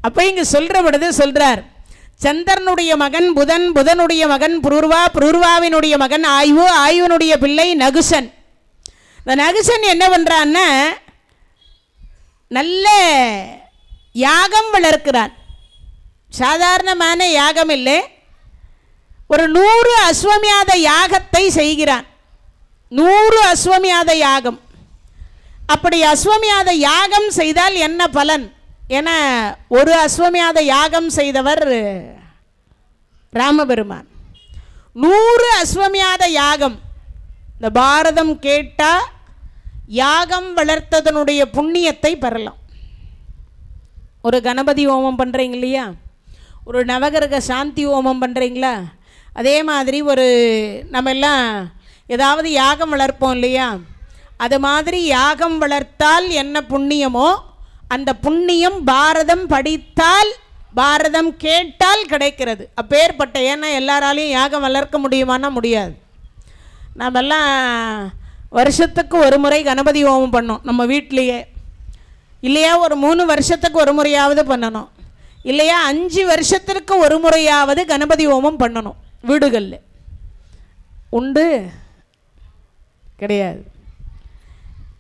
அப்போ இங்கே சொல்கிற பொழுது சொல்கிறார், சந்திரனுடைய மகன் புதன், புதனுடைய மகன் புரூர்வா, புரூர்வாவினுடைய மகன் ஆய்வு, ஆய்வனுடைய பிள்ளை நகுசன். இந்த நகுசன் என்ன பண்ணுறான்னா நல்ல யாகம் வளர்க்கிறான். சாதாரணமான யாகம் இல்லை, ஒரு 100 அஸ்வமேத யாகத்தை செய்கிறான். 100 அஸ்வமேத யாகம். அப்படி அஸ்வமேத யாகம் செய்தால் என்ன பலன்? என ஒரு அஸ்வமேத யாகம் செய்தவர் ராமபெருமான். 100 அஸ்வமேத யாகம். இந்த பாரதம் கேட்டால் யாகம் வளர்த்ததனுடைய புண்ணியத்தை பெறலாம். ஒரு கணபதி ஹோமம் பண்ணுறீங்க இல்லையா, ஒரு நவகிரக சாந்தி ஹோமம் பண்ணுறீங்களா, அதே மாதிரி ஒரு நம்ம எல்லாம் ஏதாவது யாகம் வளர்ப்போம் இல்லையா, அது மாதிரி யாகம் வளர்த்தால் என்ன புண்ணியமோ அந்த புண்ணியம் பாரதம் படித்தால், பாரதம் கேட்டால் கிடைக்கிறது. அப்பேற்பட்ட, ஏன்னா எல்லாராலையும் யாகம் வளர்க்க முடியுமானா முடியாது. நம்மெல்லாம் வருஷத்துக்கு ஒரு முறை கணபதி ஹோமம் பண்ணோம் நம்ம வீட்டிலையே, இல்லையா ஒரு 3 வருஷத்துக்கு ஒரு முறையாவது பண்ணணும், இல்லையா 5 வருஷத்திற்கு ஒரு முறையாவது கணபதி ஹோமம் பண்ணணும் வீடுகளில். உண்டு கிடையாது.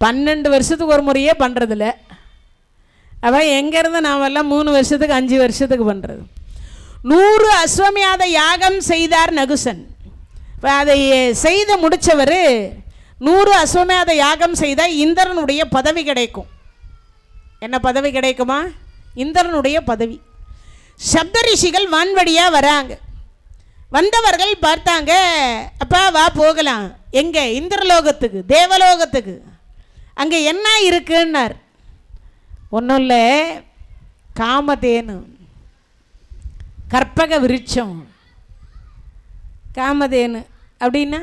12 வருஷத்துக்கு ஒரு முறையே பண்ணுறதில்ல. அவன் எங்கேருந்து நாமெல்லாம் 3 வருஷத்துக்கு 5 வருஷத்துக்கு பண்ணுறது. 100 அஸ்வமேத யாகம் செய்தார் நகுசன். இப்போ அதை செய்து முடித்தவர் 100 அஸ்வமேத யாகம் செய்தால் இந்திரனுடைய பதவி கிடைக்கும். என்ன பதவி கிடைக்குமா? இந்திரனுடைய பதவி. சப்த ரிஷிகள் வான்வழியாக வராங்க. வந்தவர்கள் பார்த்தாங்க, அப்பா வா போகலாம். எங்கே? இந்திரலோகத்துக்கு, தேவலோகத்துக்கு. அங்கே என்ன இருக்குன்னார். ஒன்றும் இல்லை, காமதேனு, கற்பக விருட்சம். காமதேனு அப்படின்னா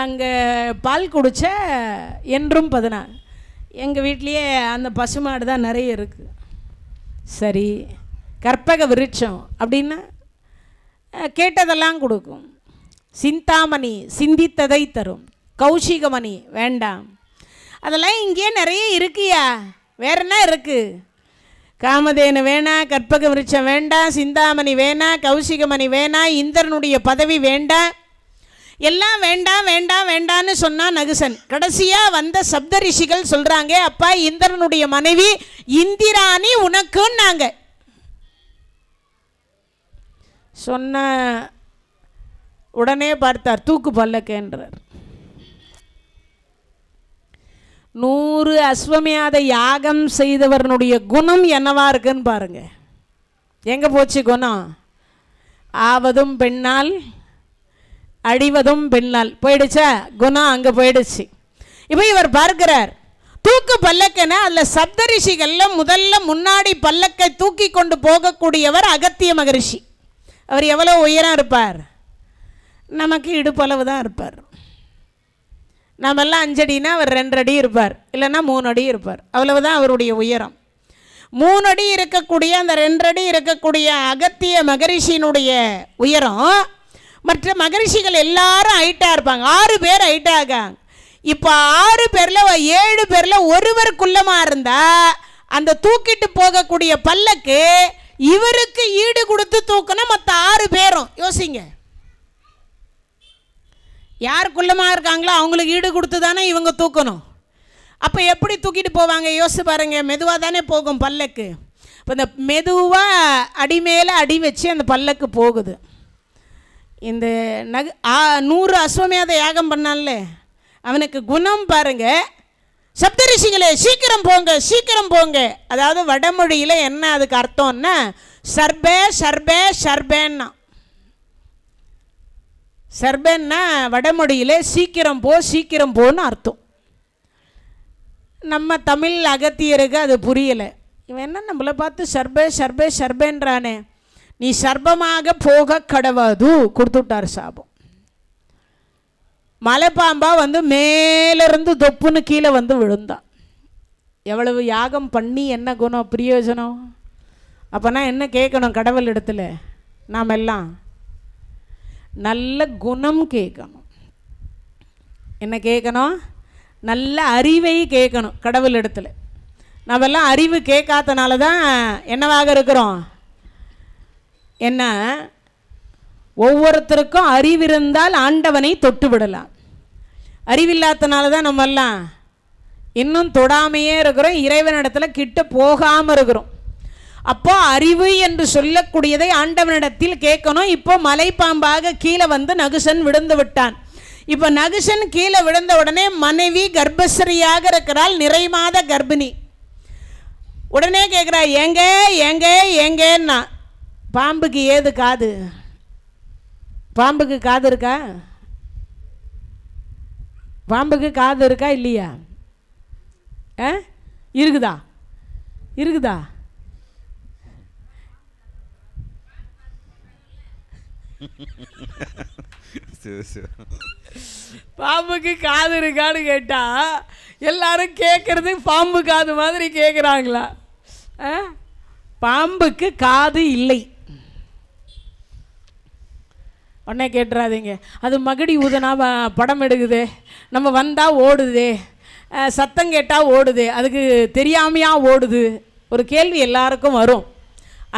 அங்கே பால் குடித்த என்றும் 14. எங்கள் வீட்லேயே அந்த பசுமாடு தான் நிறைய இருக்குது. சரி, கற்பக விருட்சம் அப்படின்னா கேட்டதெல்லாம் கொடுக்கும். சிந்தாமணி சிந்தித்ததை தரும். கௌஷிகமணி வேண்டாம். அதெல்லாம் இங்கேயே நிறைய இருக்குயா, வேற என்ன இருக்குது? காமதேனு வேணாம், கற்பக விருட்சம் வேண்டாம், சிந்தாமணி வேணாம், கௌஷிகமணி வேணாம், இந்திரனுடைய பதவி வேண்டாம், எல்லாம் வேண்டாம் வேண்டாம் வேண்டான்னு சொன்னான் நகுசன். கடைசியாக வந்த சப்த ரிஷிகள் சொல்கிறாங்க, அப்பா இந்திரனுடைய மனைவி இந்திராணி உனக்குன்னாங்க. சொன்ன உடனே பார்த்தார், தூக்கு பல்லக்கேன்றார். 100 அஸ்வமேத யாகம் செய்தவனுடைய குணம் என்னவா இருக்குன்னு பாருங்க. எங்கே போச்சு குணம்? ஆவதும் பெண்ணால் அழிவதும் பெண்ணால் போயிடுச்சா? குணம் அங்கே போயிடுச்சு. இப்போ இவர் பார்க்கிறார், தூக்கு பல்லக்குன்னா அதில் சப்தரிஷிகள்ல முதல்ல முன்னாடி பல்லக்கை தூக்கி கொண்டு போகக்கூடியவர் அகத்திய மகரிஷி. அவர் எவ்வளோ உயரம் இருப்பார்? நமக்கு இடுப்பளவு தான் இருப்பார். நாமெல்லாம் 5 அடினா அவர் 2 அடி இருப்பார், இல்லைன்னா 3 அடி இருப்பார். அவ்வளவுதான் அவருடைய உயரம். 3 அடி இருக்கக்கூடிய அந்த 2 அடி இருக்கக்கூடிய அகத்திய மகரிஷியினுடைய உயரம். மற்ற மகரிஷிகள் எல்லாரும் ஹைட்டாக இருப்பாங்க. 6 பேர் ஹைட்டாக இருக்காங்க. இப்போ 6 பேரில் 7 பேரில் ஒருவர் குள்ளமாக இருந்தால் அந்த தூக்கிட்டு போகக்கூடிய பல்லக்கு இவருக்கு ஈடு கொடுத்து தூக்கணும். மற்ற 6 பேரும் யோசிங்க, யார் குள்ளமாக இருக்காங்களோ அவங்களுக்கு ஈடு கொடுத்து தானே இவங்க தூக்கணும். அப்போ எப்படி தூக்கிட்டு போவாங்க யோசிச்சு பாருங்க. மெதுவாக தானே போகும் பல்லக்கு. இப்போ இந்த மெதுவாக அடி மேலே அடி வச்சு அந்த பல்லக்கு போகுது. இந்த 100 அஸ்வமேத யாகம் பண்ணான்ல, அவனுக்கு குணம் பாருங்க. சப்தரிஷிகளே சீக்கிரம் போங்க, சீக்கிரம் போங்க. அதாவது வடமொழியில் என்ன அதுக்கு அர்த்தம்னா சர்பே சர்பே சர்பேன்னா. சர்பேன்னா வடமொழியில் சீக்கிரம் போ, சீக்கிரம் போன்னு அர்த்தம். நம்ம தமிழ் அகத்தியருக்கு அது புரியலை. இவன் என்ன நம்மளை பார்த்து சர்பே சர்பே சர்பேன்றானே, நீ சர்பமாக போக கடவாது கொடுத்துட்டார் சாபம். மலைப்பாம்பா வந்து மேலிருந்து தொப்புன்னு கீழே வந்து விழுந்தான். எவ்வளவு யாகம் பண்ணி என்ன குணம் பிரயோஜனம்? அப்போனா என்ன கேட்கணும் கடவுள் இடத்துல? நாம் எல்லாம் நல்ல குணம் கேட்கணும். என்ன கேட்கணும்? நல்ல அறிவை கேட்கணும் கடவுள் இடத்துல. நாமெல்லாம் அறிவு கேட்காதனால தான் என்னவாக இருக்கிறோம். என்ன, ஒவ்வொருத்தருக்கும் அறிவிருந்தால் ஆண்டவனை தொட்டு விடலாம். அறிவில்லாதனால தான் நம்மெல்லாம் இன்னும் தொடாமையே இருக்கிறோம், இறைவனிடத்தில் கிட்ட போகாமல் இருக்கிறோம். அப்போ அறிவு என்று சொல்லக்கூடியதை ஆண்டவனிடத்தில் கேட்கணும். இப்போ மலைப்பாம்பாக கீழே வந்து நகுசன் விழுந்து விட்டான். இப்போ நகுசன் கீழே விழுந்த உடனே மனைவி கர்ப்பஸ்ரீயாக இருக்கிறாள், நிறைமாத கர்ப்பிணி. உடனே கேட்குறா, எங்க எங்க எங்கன்னா. பாம்புக்கு ஏது காது? பாம்புக்கு காது இருக்கா? பாம்புக்கு காது இருக்கா இல்லையா? இருக்குதா? இருக்குதா? பாம்புக்கு காது இருக்கான்னு கேட்டா எல்லாரும் கேட்கறது பாம்பு காது மாதிரி கேட்குறாங்களா? பாம்புக்கு காது இல்லை. உடனே கேட்டுறாதீங்க, அது மகுடி ஊதுனா படம் எடுக்குது, நம்ம வந்தால் ஓடுது, சத்தம் கேட்டால் ஓடுது, அதுக்கு தெரியாமையா ஓடுது. ஒரு கேள்வி எல்லாருக்கும் வரும்.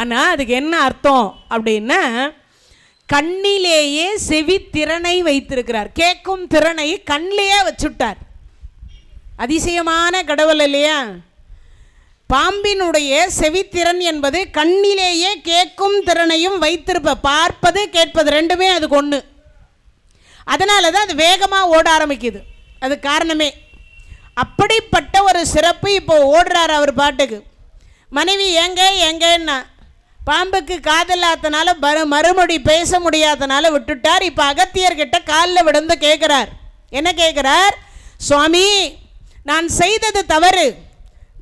ஆனால் அதுக்கு என்ன அர்த்தம் அப்படின்னா, கண்ணிலேயே செவி திறனை வைத்திருக்கிறார். கேட்கும் திறனை கண்ணிலேயே வச்சுட்டார். அதிசயமான கடவுள் இல்லையா? பாம்பினுடைய செவித்திறன் என்பது கண்ணிலேயே கேட்கும் திறனையும் வைத்திருப்ப. பார்ப்பது கேட்பது ரெண்டுமே அதுக்கு ஒன்று. அதனால தான் அது வேகமாக ஓட ஆரம்பிக்குது. அது காரணமே. அப்படிப்பட்ட ஒரு சிறப்பு. இப்போ ஓடுறார் அவர் பாட்டுக்கு. மனைவி எங்க எங்கன்னா, பாம்புக்கு காதலாத்தனால மறுமொழி பேச முடியாதனால விட்டுட்டார். இப்போ அகத்தியர்கிட்ட காலில் விழுந்து கேட்குறார். என்ன கேட்குறார்? சுவாமி, நான் செய்தது தவறு,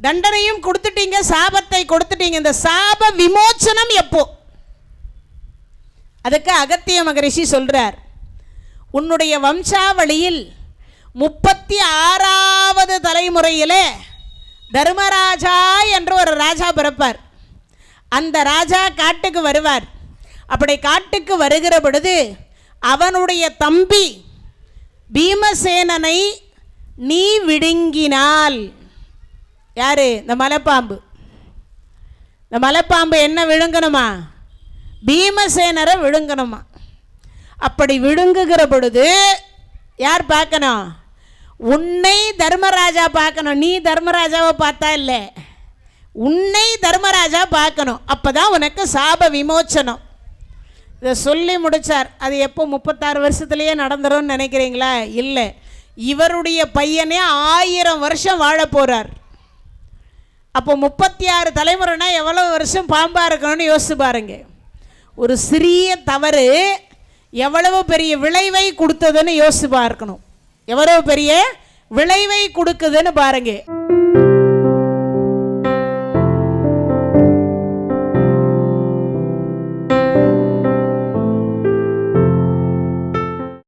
தண்டனையும் கொடுத்துட்டீங்க, சாபத்தை கொடுத்துட்டீங்க, இந்த சாப விமோச்சனம் எப்போ? அதுக்கு அகத்திய மகரிஷி சொல்றார், உன்னுடைய வம்சாவளியில் 36வது தலைமுறையிலே தர்மராஜா என்ற ஒரு ராஜா பிறப்பார். அந்த ராஜா காட்டுக்கு வருவார். அப்படி காட்டுக்கு வருகிற பொழுது அவனுடைய தம்பி பீமசேனனை நீ விழுங்கினால், யாரு? இந்த மலைப்பாம்பு. இந்த மலைப்பாம்பு என்ன விழுங்கணுமா? பீமசேனரை விழுங்கணுமா? அப்படி விழுங்குகிற பொழுது யார் பார்க்கணும்? உன்னை தர்மராஜா பார்க்கணும். நீ தர்மராஜாவை பார்த்தா இல்லை, உன்னை தர்மராஜா பார்க்கணும். அப்போதான் உனக்கு சாப விமோச்சனம். இதை சொல்லி முடித்தார். அது எப்போ 36 வருஷத்துலேயே நடந்துரும்னு நினைக்கிறீங்களா? இல்லை, இவருடைய பையனே 1000 வருஷம் வாழ போகிறார். அப்போ 36 தலைமுறைனா எவ்வளோ வருஷம் பாம்பாக இருக்கணும்னு யோசிச்சு பாருங்க. ஒரு சிறிய தவறு எவ்வளவு பெரிய விளைவை கொடுத்ததுன்னு யோசிச்சு பார்க்கணும். எவ்வளவு பெரிய விளைவை கொடுக்குதுன்னு பாருங்க.